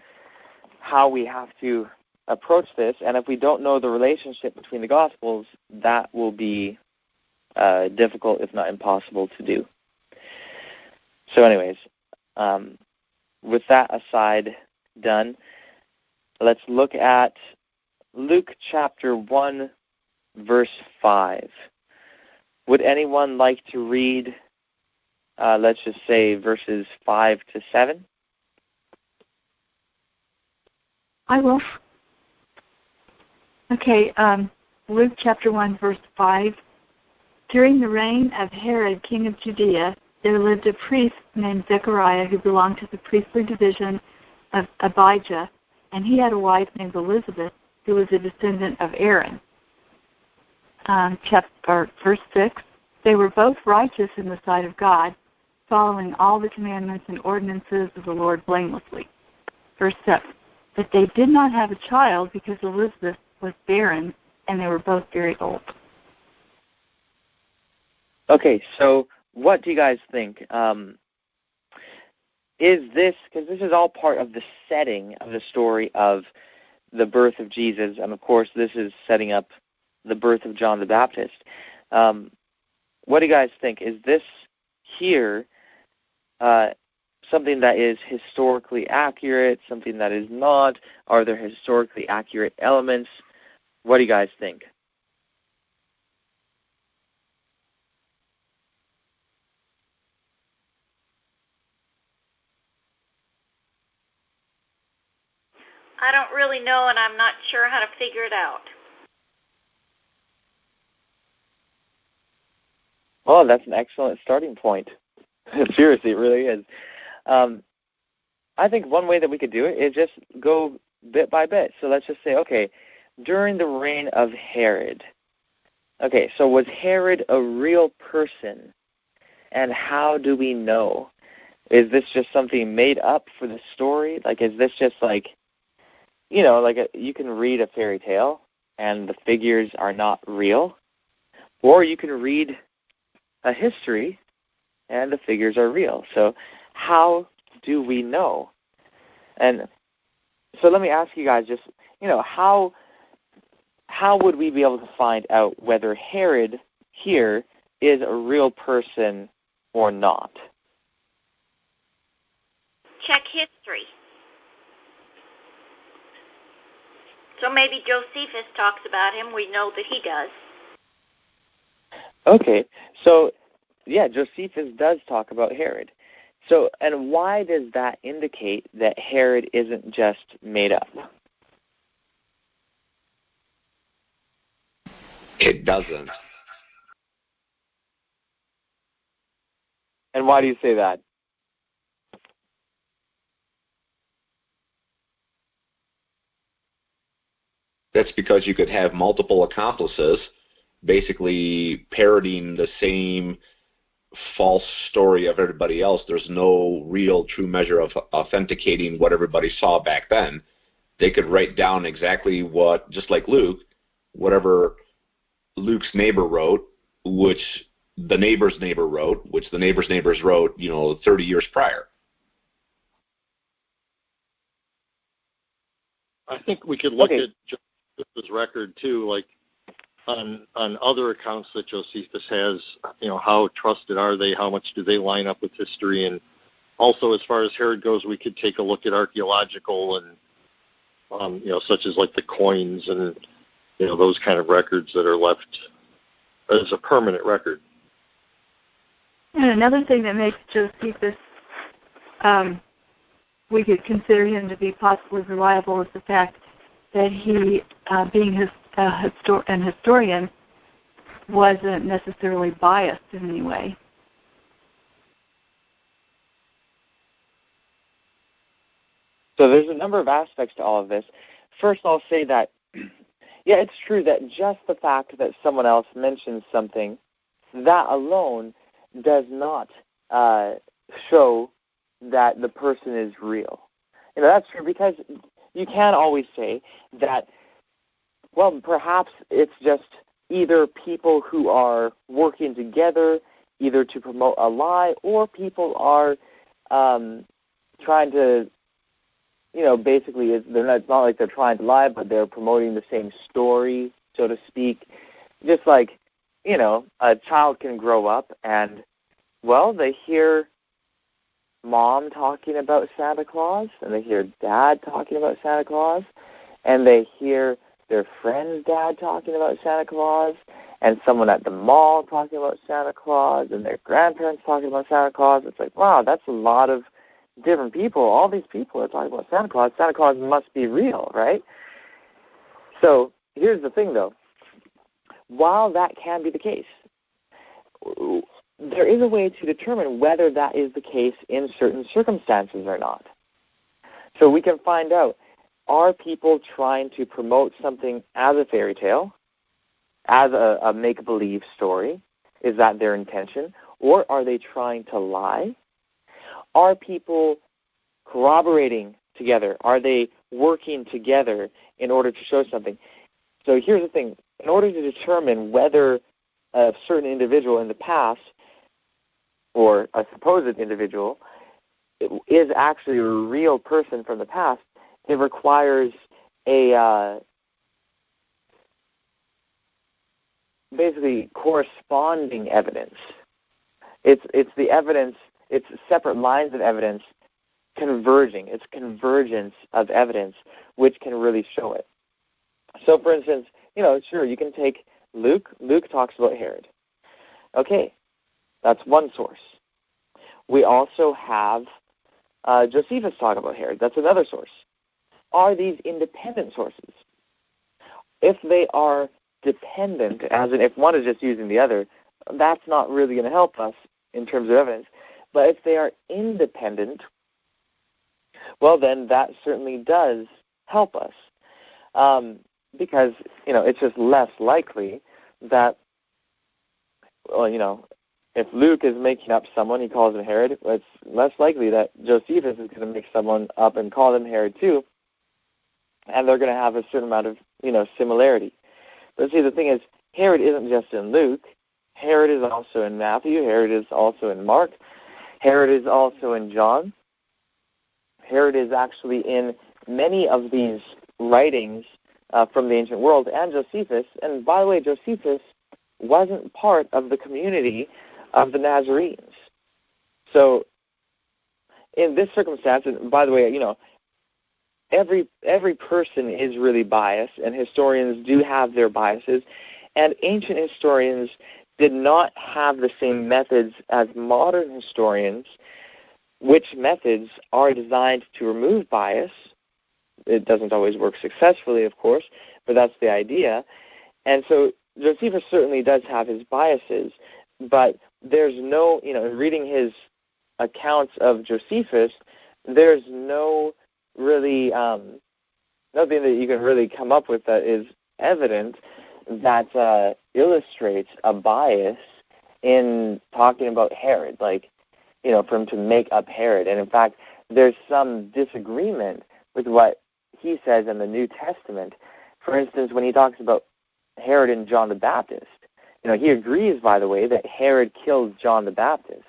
how we have to approach this. And if we don't know the relationship between the Gospels, that will be difficult, if not impossible, to do. So anyways, with that aside done, let's look at Luke chapter 1, verse 5. Would anyone like to read, let's just say, verses 5 to 7? I will. Okay, Luke chapter 1, verse 5. During the reign of Herod, king of Judea, there lived a priest named Zechariah who belonged to the priestly division of Abijah, and he had a wife named Elizabeth who was a descendant of Aaron. Verse 6, they were both righteous in the sight of God, following all the commandments and ordinances of the Lord blamelessly. Verse 7, but they did not have a child because Elizabeth was barren, and they were both very old. Okay, so what do you guys think? Is this, because this is all part of the setting of the story of the birth of Jesus, and of course this is setting up the birth of John the Baptist. What do you guys think? Is this here something that is historically accurate, something that is not? Are there historically accurate elements? What do you guys think? I don't really know, and I'm not sure how to figure it out. Oh, that's an excellent starting point. Seriously, it really is. I think one way that we could do it is just go bit by bit. So let's just say, okay, during the reign of Herod. Okay, so was Herod a real person? And how do we know? Is this just something made up for the story? Like, is this just like, you know, like you can read a fairy tale and the figures are not real? Or you can read a history, and the figures are real. So how do we know? And so let me ask you guys just, how would we be able to find out whether Herod here is a real person or not? Check history. So maybe Josephus talks about him. We know that he does. Okay, so yeah, Josephus does talk about Herod. So, and why does that indicate that Herod isn't just made up? It doesn't. And why do you say that? That's because you could have multiple accomplices basically parodying the same false story of everybody else. There's no real true measure of authenticating what everybody saw back then. They could write down exactly what, just like Luke, whatever Luke's neighbor wrote, which the neighbor's neighbor wrote, which the neighbor's neighbors wrote, 30 years prior. I think we could look at Josephus' record too, like on other accounts that Josephus has. How trusted are they? How much do they line up with history? And also, as far as Herod goes, we could take a look at archaeological and such as like the coins and those kind of records that are left as a permanent record. And another thing that makes Josephus, we could consider him to be possibly reliable, is the fact that he, being an historian, wasn't necessarily biased in any way. So there's a number of aspects to all of this. First, I'll say that, yeah, it's true that just the fact that someone else mentions something, that alone does not show that the person is real. That's true, because you can always say that, well, perhaps it's just either people who are working together, either to promote a lie, or people are trying to, basically, it's not like they're trying to lie, but they're promoting the same story, so to speak. Just like, a child can grow up and, well, they hear Mom talking about Santa Claus, and they hear Dad talking about Santa Claus, and they hear their friend's dad talking about Santa Claus, and someone at the mall talking about Santa Claus, and their grandparents talking about Santa Claus. It's like, wow, that's a lot of different people. All these people are talking about Santa Claus. Santa Claus must be real, right? So here's the thing, though. While that can be the case, there is a way to determine whether that is the case in certain circumstances or not. So we can find out, are people trying to promote something as a fairy tale, as a make-believe story? Is that their intention? Or are they trying to lie? Are people corroborating together? Are they working together in order to show something? So here's the thing. In order to determine whether a certain individual in the past, or a supposed individual, is actually a real person from the past, it requires a basically corresponding evidence. It's the evidence, it's separate lines of evidence converging. It's convergence of evidence which can really show it. So, for instance, sure, you can take Luke. Luke talks about Herod. Okay, that's one source. We also have Josephus talk about Herod. That's another source. Are these independent sources? If they are dependent, as in if one is just using the other, that's not really going to help us in terms of evidence. But if they are independent, well, then that certainly does help us. Because, it's just less likely that, well, if Luke is making up someone, he calls him Herod, it's less likely that Josephus is going to make someone up and call him Herod too, and they're going to have a certain amount of, similarity. But see, the thing is, Herod isn't just in Luke. Herod is also in Matthew. Herod is also in Mark. Herod is also in John. Herod is actually in many of these writings from the ancient world, and Josephus. And by the way, Josephus wasn't part of the community of the Nazarenes. So in this circumstance, and by the way, every person is really biased, and historians do have their biases, and ancient historians did not have the same methods as modern historians, which methods are designed to remove bias. It doesn't always work successfully, of course, but that's the idea. And so Josephus certainly does have his biases, but there's no, in reading his accounts of Josephus, there's no really, nothing that you can really come up with that is evident that illustrates a bias in talking about Herod, for him to make up Herod. And in fact, there's some disagreement with what he says in the New Testament. For instance, when he talks about Herod and John the Baptist, he agrees, by the way, that Herod killed John the Baptist.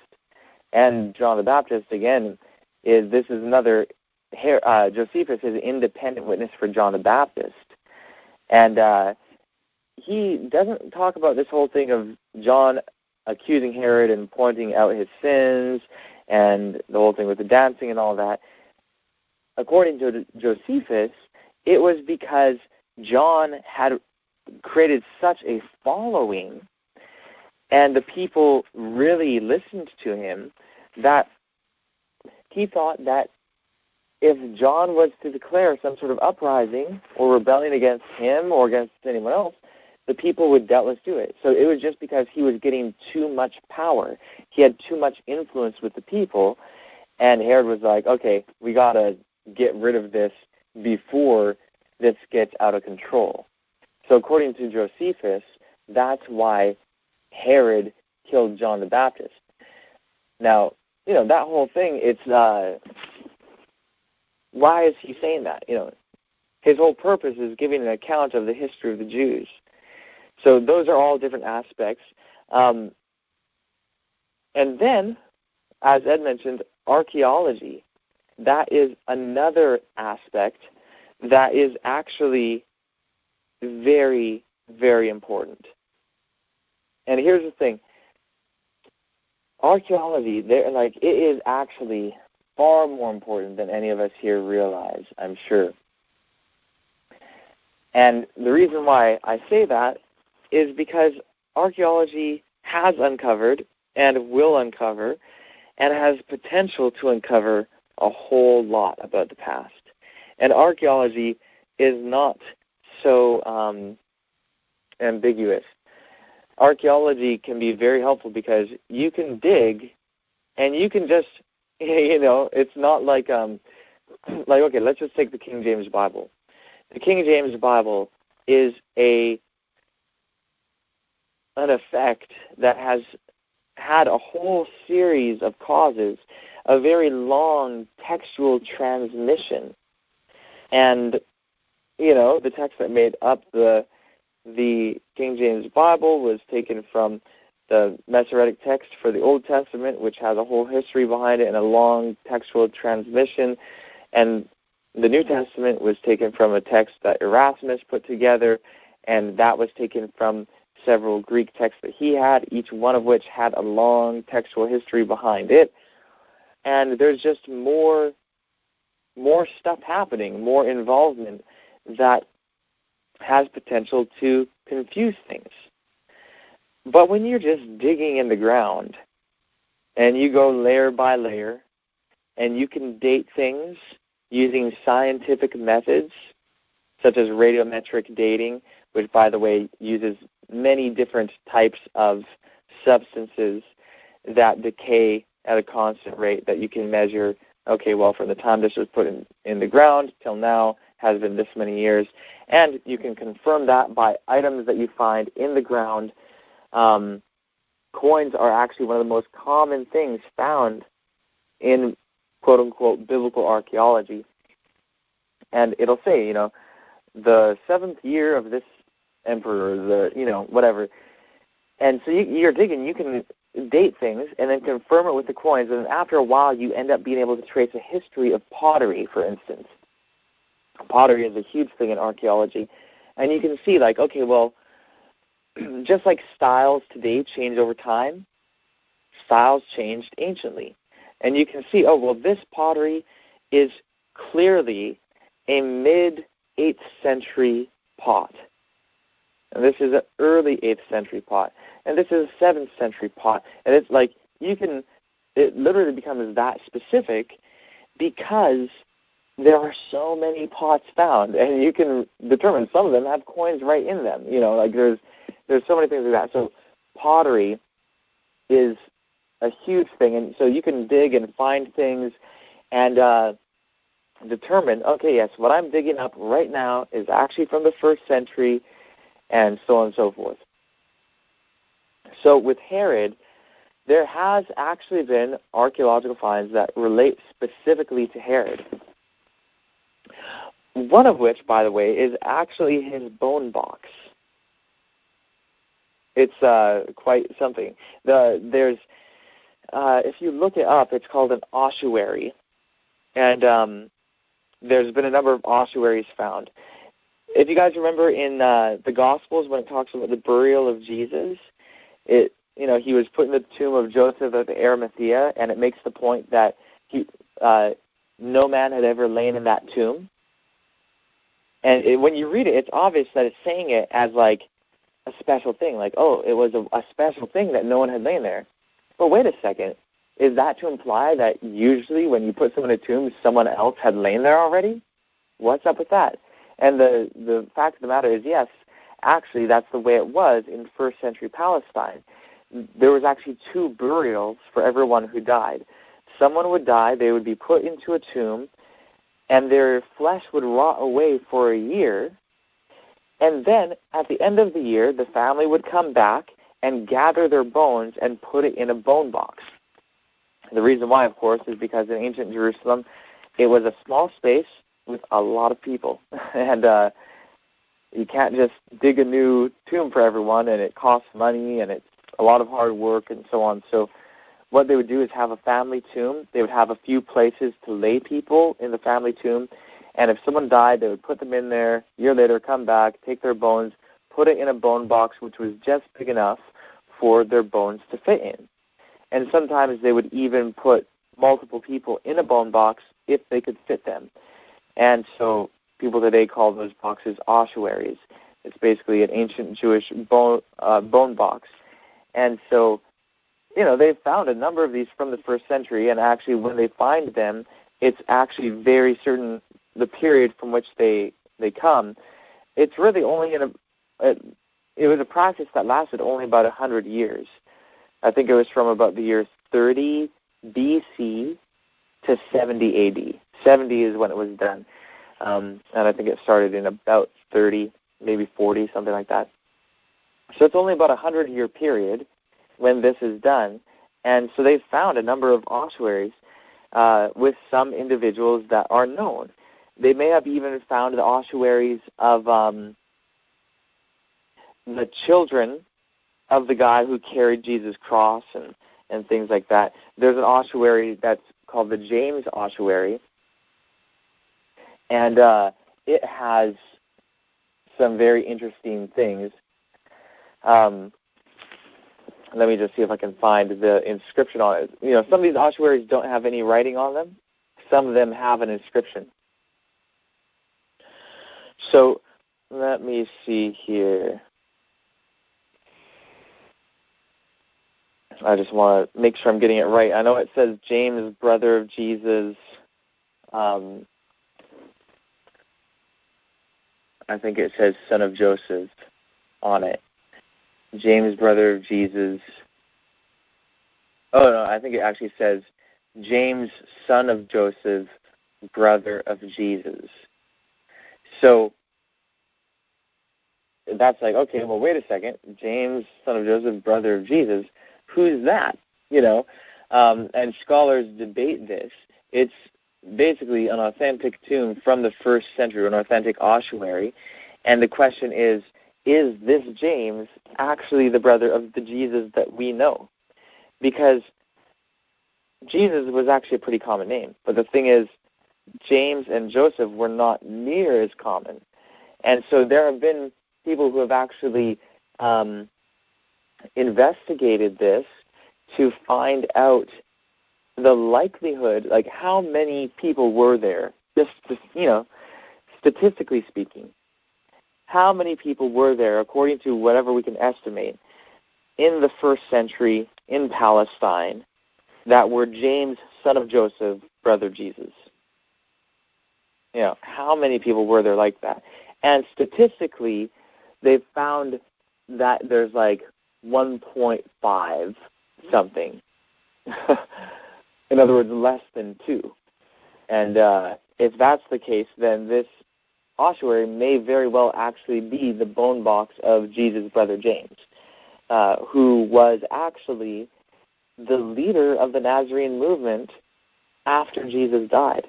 And John the Baptist, again, this is another, Josephus is an independent witness for John the Baptist. And he doesn't talk about this whole thing of John accusing Herod and pointing out his sins and the whole thing with the dancing and all that. According to Josephus, it was because John had created such a following and the people really listened to him that he thought that if John was to declare some sort of uprising or rebellion against him or against anyone else, the people would doubtless do it. So it was just because he was getting too much power. He had too much influence with the people, and Herod was like, okay, we got to get rid of this before this gets out of control. So according to Josephus, that's why Herod killed John the Baptist. Now, that whole thing, it's, why is he saying that? His whole purpose is giving an account of the history of the Jews. So those are all different aspects. And then, as Ed mentioned, archaeology. That is another aspect that is actually very, very important. And here's the thing. Archaeology, it is actually far more important than any of us here realize, I'm sure. And the reason why I say that is because archaeology has uncovered and will uncover and has potential to uncover a whole lot about the past. And archaeology is not so ambiguous. Archaeology can be very helpful because you can dig and you can just, it's not like, okay, let's just take the King James Bible. The King James Bible is an effect that has had a whole series of causes, a very long textual transmission. And, the text that made up the King James Bible was taken from the Masoretic text for the Old Testament, which has a whole history behind it and a long textual transmission. And the New Testament was taken from a text that Erasmus put together, and that was taken from several Greek texts that he had, each one of which had a long textual history behind it. And there's just more stuff happening, more involvement that has potential to confuse things. But when you're just digging in the ground and you go layer by layer and you can date things using scientific methods such as radiometric dating, which, by the way, uses many different types of substances that decay at a constant rate that you can measure, okay, well, from the time this was put in the ground till now has been this many years. And you can confirm that by items that you find in the ground. Coins are actually one of the most common things found in quote-unquote biblical archaeology. And it'll say, the 7th year of this emperor, whatever. And so you're digging, you can date things and then confirm it with the coins, and after a while you end up being able to trace a history of pottery, for instance. Pottery is a huge thing in archaeology. And you can see, like, okay, well, just like styles today change over time, styles changed anciently. And you can see, oh, well, this pottery is clearly a mid-8th century pot. And this is an early 8th century pot. And this is a 7th century pot. And it's like, it literally becomes that specific because there are so many pots found. And you can determine some of them have coins right in them. You know, like there's so many things like that. So pottery is a huge thing. And so you can dig and find things and determine, okay, yes, what I'm digging up right now is actually from the 1st century, and so on and so forth. So with Herod, there has actually been archaeological finds that relate specifically to Herod. One of which, by the way, is actually his bone box. It's quite something. There's, if you look it up, it's called an ossuary, and there's been a number of ossuaries found. If you guys remember in the Gospels when it talks about the burial of Jesus, he was put in the tomb of Joseph of Arimathea, and it makes the point that no man had ever lain in that tomb. And when you read it, it's obvious that it's saying it as like a special thing, like, oh, it was a special thing that no one had lain there. But wait a second, is that to imply that usually when you put someone in a tomb, someone else had lain there already? What's up with that? And the fact of the matter is, yes, actually that's the way it was in 1st century Palestine. There was actually 2 burials for everyone who died. Someone would die, they would be put into a tomb, and their flesh would rot away for a year, and then at the end of the year, the family would come back and gather their bones and put it in a bone box. The reason why, of course, is because in ancient Jerusalem, it was a small space with a lot of people. And you can't just dig a new tomb for everyone, and it costs money, and it's a lot of hard work, and so on. So what they would do is have a family tomb. They would have a few places to lay people in the family tomb, and if someone died, they would put them in there, a year later come back, take their bones, put it in a bone box, which was just big enough for their bones to fit in. And sometimes they would even put multiple people in a bone box if they could fit them. And so people today call those boxes ossuaries. It's basically an ancient Jewish bone box. And so, they've found a number of these from the 1st century, and actually when they find them, it's actually very certain the period from which they come. It's really only it was a practice that lasted only about 100 years. I think it was from about the year 30 BC to 70 AD. 70 is when it was done. And I think it started in about 30, maybe 40, something like that. So it's only about a 100-year period when this is done. And so they've found a number of ossuaries with some individuals that are known. They may have even found the ossuaries of the children of the guy who carried Jesus' cross and things like that. There's an ossuary that's called the James ossuary, and it has some very interesting things. Let me just see if I can find the inscription on it. Some of these ossuaries don't have any writing on them. Some of them have an inscription. So let me see here. I just want to make sure I'm getting it right. I know it says James, brother of Jesus. I think it says son of Joseph on it. James, brother of Jesus. Oh, no, I think it actually says James, son of Joseph, brother of Jesus. So that's like, okay, well, wait a second. James, son of Joseph, brother of Jesus. Who's that? And scholars debate this. It's basically an authentic tomb from the 1st century, an authentic ossuary. And the question is is this James actually the brother of the Jesus that we know? Because Jesus was actually a pretty common name. But the thing is, James and Joseph were not near as common. And so there have been people who have actually investigated this to find out the likelihood, like how many people were there, just statistically speaking. How many people were there, according to whatever we can estimate, in the first century in Palestine that were James, son of Joseph, brother Jesus? How many people were there like that? And statistically, they've found that there's like 1.5 something. In other words, less than 2. And if that's the case, then this ossuary may very well actually be the bone box of Jesus' brother James, who was actually the leader of the Nazarene movement after Jesus died.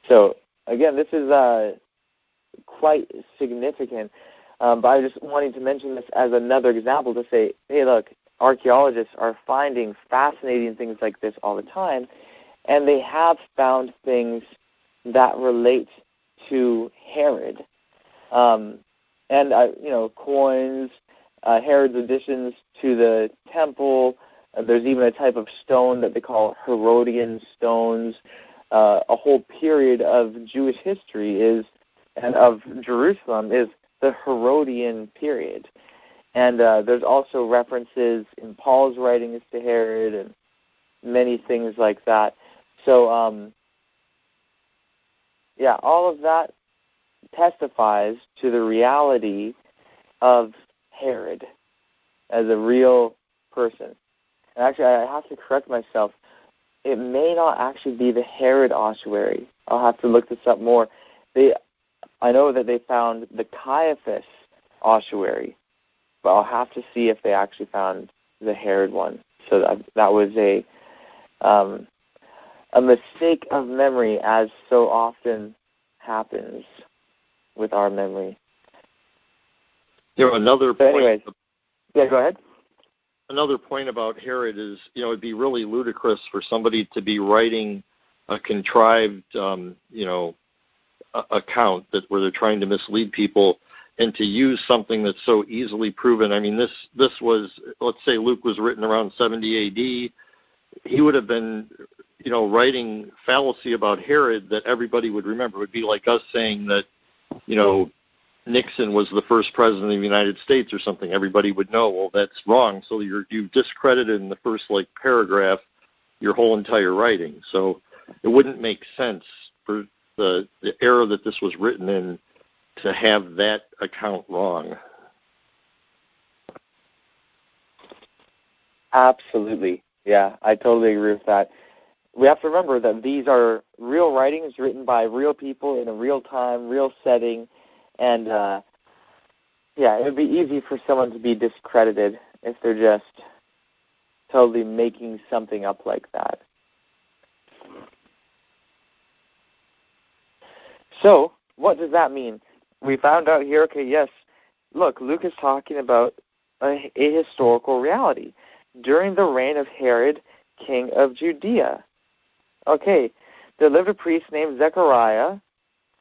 So, again, this is quite significant, but I just wanted to mention this as another example to say, hey, look, archaeologists are finding fascinating things like this all the time, and they have found things that relate to Herod, and coins, Herod's additions to the temple. There's even a type of stone that they call Herodian stones. A whole period of Jewish history and of Jerusalem is the Herodian period. And there's also references in Paul's writings to Herod and many things like that. So, all of that testifies to the reality of Herod as a real person. And actually, I have to correct myself. It may not actually be the Herod ossuary. I'll have to look this up more. I know that they found the Caiaphas ossuary, but I'll have to see if they actually found the Herod one. So that was a mistake of memory, as so often happens with our memory. Another point. Anyways, go ahead. Another point about Herod is, it'd be really ludicrous for somebody to be writing a contrived, account where they're trying to mislead people, and to use something that's so easily proven. I mean, this was, let's say Luke was written around 70 A.D. He would have been, writing fallacy about Herod that everybody would remember. It would be like us saying that, Nixon was the first president of the United States or something. Everybody would know, well, that's wrong. So you've discredited in the first paragraph your whole entire writing. So it wouldn't make sense for the era that this was written in to have that account wrong. Absolutely. Yeah, I totally agree with that. We have to remember that these are real writings written by real people in a real time, real setting, and it would be easy for someone to be discredited if they're just totally making something up like that. So, what does that mean? We found out here, okay, yes, look, Luke is talking about a historical reality. During the reign of Herod, king of Judea. Okay, there lived a priest named Zechariah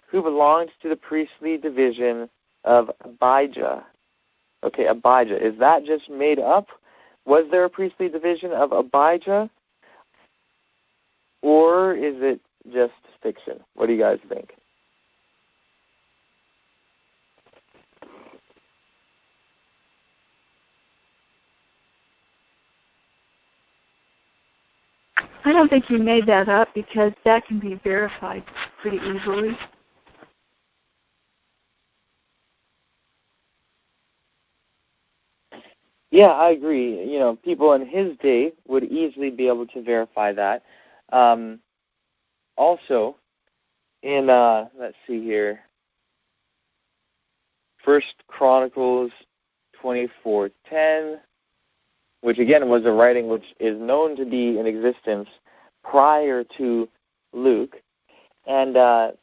who belonged to the priestly division of Abijah. Okay, Abijah. Is that just made up? Was there a priestly division of Abijah? Or is it just fiction? What do you guys think? I don't think you made that up, because that can be verified pretty easily. Yeah, I agree. People in his day would easily be able to verify that. Also, in, let's see here, 1 Chronicles 24:10, which again was a writing which is known to be in existence prior to Luke, and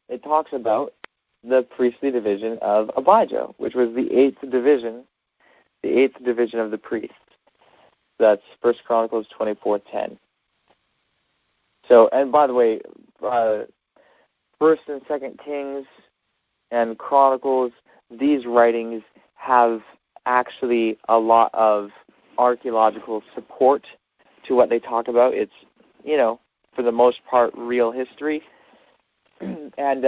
it talks about the priestly division of Abijah, which was the eighth division of the priests. That's 1 Chronicles 24:10. So, and by the way, 1st and 2nd Kings and Chronicles, these writings have actually a lot of archaeological support to what they talk about. It's, for the most part, real history. And,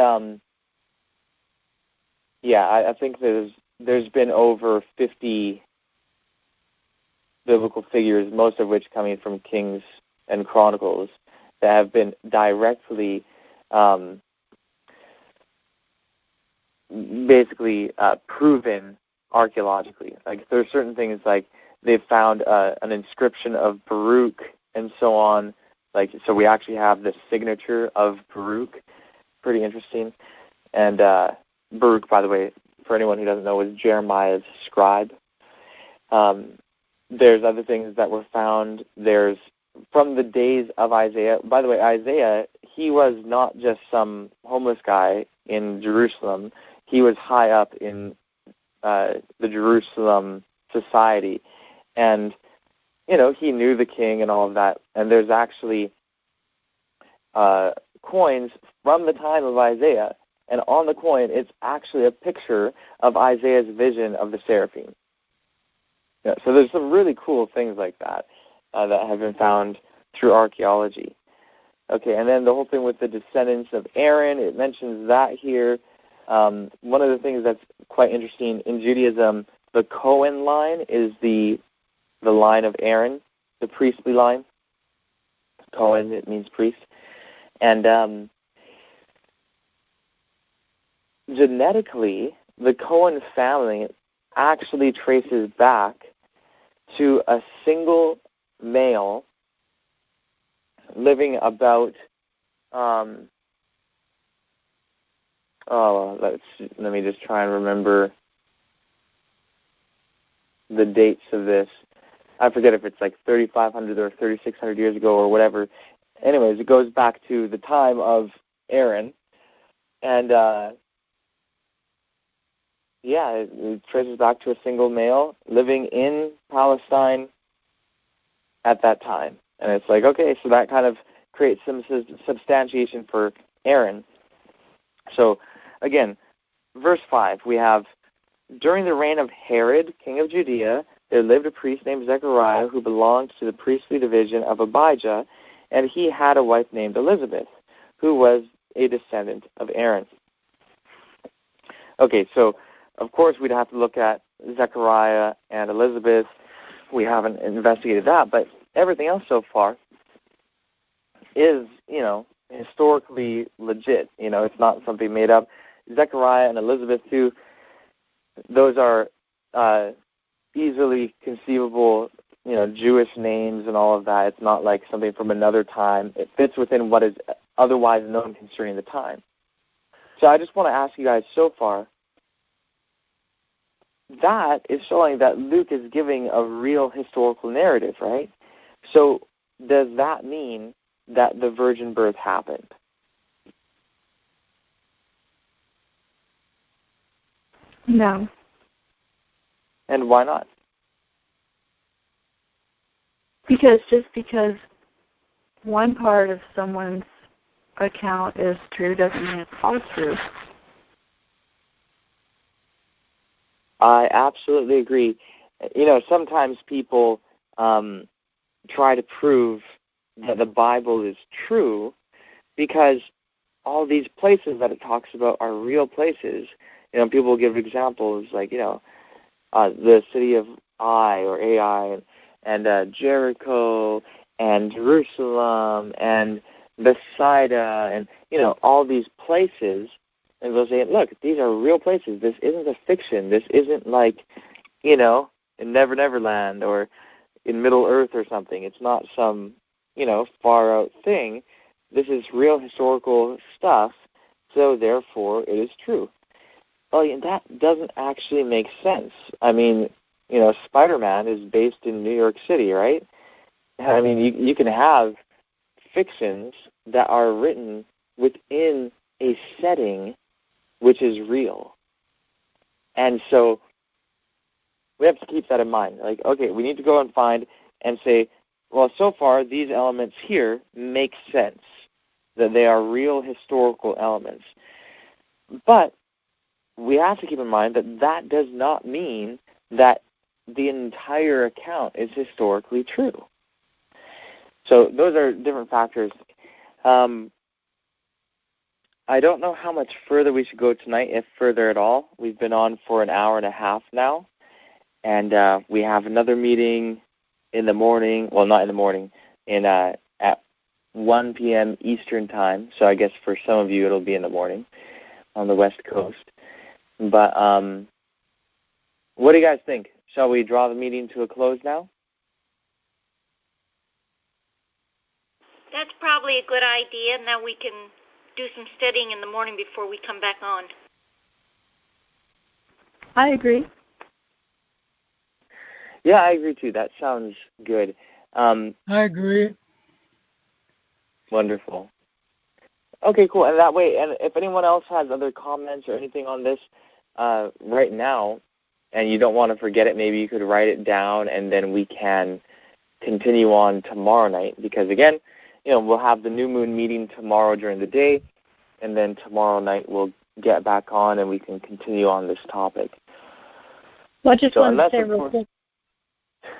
I think there's been over 50 biblical figures, most of which coming from Kings and Chronicles, that have been directly proven archaeologically. Like, there are certain things like they've found an inscription of Baruch and so on. Like, so we actually have the signature of Baruch. Pretty interesting. And Baruch, by the way, for anyone who doesn't know, was Jeremiah's scribe. There's other things that were found. There's from the days of Isaiah. By the way, Isaiah, he was not just some homeless guy in Jerusalem. He was high up in the Jerusalem society. And, he knew the king and all of that. And there's actually coins from the time of Isaiah. And on the coin, it's actually a picture of Isaiah's vision of the seraphim. Yeah, so there's some really cool things like that that have been found through archaeology. Okay, and then the whole thing with the descendants of Aaron, it mentions that here. One of the things that's quite interesting in Judaism, the Cohen line is the line of Aaron, the priestly line. Cohen, it means priest. And genetically, the Cohen family actually traces back to a single male living about let me just try and remember the dates of this. I forget if it's like 3,500 or 3,600 years ago or whatever. Anyways, it goes back to the time of Aaron, and it traces back to a single male living in Palestine at that time. And it's like, okay, so that kind of creates some substantiation for Aaron. So, again, verse 5, we have, during the reign of Herod, king of Judea, there lived a priest named Zechariah who belonged to the priestly division of Abijah, and he had a wife named Elizabeth, who was a descendant of Aaron. Okay, so of course we'd have to look at Zechariah and Elizabeth. We haven't investigated that, but everything else so far is, historically legit. It's not something made up. Zechariah and Elizabeth, too, those are easily conceivable, Jewish names and all of that. It's not like something from another time. It fits within what is otherwise known concerning the time. So I just want to ask you guys so far, that is showing that Luke is giving a real historical narrative, right? So does that mean that the virgin birth happened? No. And why not? Because just because one part of someone's account is true doesn't mean it's all true. I absolutely agree. Sometimes people try to prove that the Bible is true because all these places that it talks about are real places. People will give examples like, the city of Ai or Ai and Jericho and Jerusalem and Bethsaida and, all these places. And they'll say, look, these are real places. This isn't a fiction. This isn't like, in Never Never Land or in Middle Earth or something. It's not some, far out thing. This is real historical stuff, so therefore it is true. Well, that doesn't actually make sense. I mean, Spider-Man is based in New York City, right? I mean, you can have fictions that are written within a setting which is real. And so we have to keep that in mind. Like, okay, we need to go and find and say, well, so far these elements here make sense, that they are real historical elements. But we have to keep in mind that that does not mean that the entire account is historically true. So those are different factors. I don't know how much further we should go tonight, if further at all. We've been on for an hour and a half now, and we have another meeting in the morning. Well, not in the morning, at 1 p.m. Eastern Time. So I guess for some of you it'll be in the morning on the West Coast. But what do you guys think? Shall we draw the meeting to a close now? That's probably a good idea, and then we can do some studying in the morning before we come back on. I agree. Yeah, I agree too. That sounds good. I agree. Wonderful. Okay, cool. And that way, and if anyone else has other comments or anything on this right now, and you don't want to forget it, maybe you could write it down, and then we can continue on tomorrow night. Because again, we'll have the new moon meeting tomorrow during the day, and then tomorrow night we'll get back on and we can continue on this topic. Well, I just wanted to say real quick.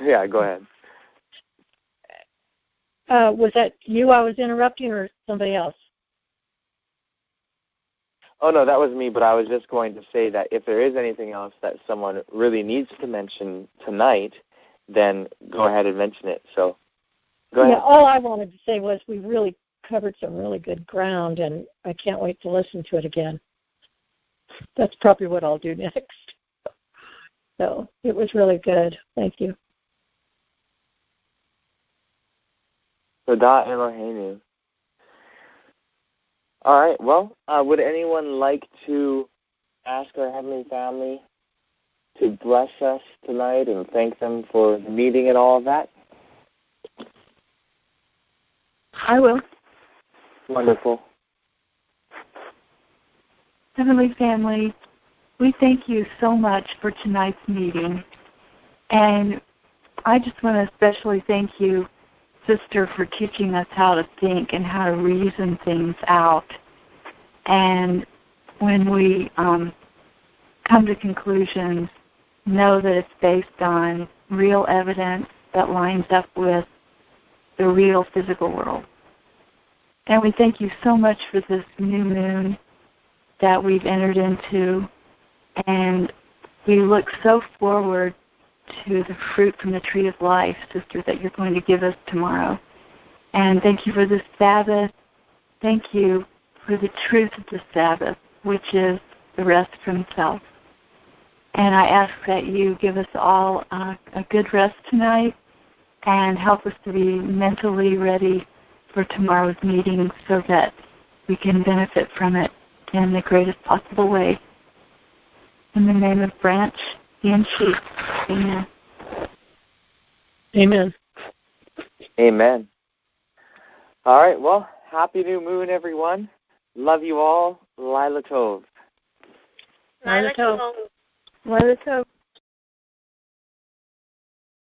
Yeah, go ahead. Was that you I was interrupting, or somebody else? Oh, no, that was me, but I was just going to say that if there is anything else that someone really needs to mention tonight, then go ahead and mention it. So, go ahead. Yeah, all I wanted to say was we really covered some really good ground, and I can't wait to listen to it again. That's probably what I'll do next. So, it was really good. Thank you. Todah Eloheinu. All right, well, would anyone like to ask our Heavenly Family to bless us tonight and thank them for the meeting and all of that? I will. Wonderful. Heavenly Family, we thank you so much for tonight's meeting. And I just want to especially thank you, Sister, for teaching us how to think and how to reason things out. And when we come to conclusions, know that it's based on real evidence that lines up with the real physical world. And we thank you so much for this new moon that we've entered into. And we look so forward to the fruit from the tree of life, Sister, that you're going to give us tomorrow. And thank you for this Sabbath. Thank you for the truth of the Sabbath, which is the rest from self. And I ask that you give us all a good rest tonight and help us to be mentally ready for tomorrow's meeting so that we can benefit from it in the greatest possible way. In the name of Branch, and Chief. Amen. Amen. Amen. All right, well, happy new moon, everyone. Love you all. Lila Tov. Lila Tov. Lila Tov.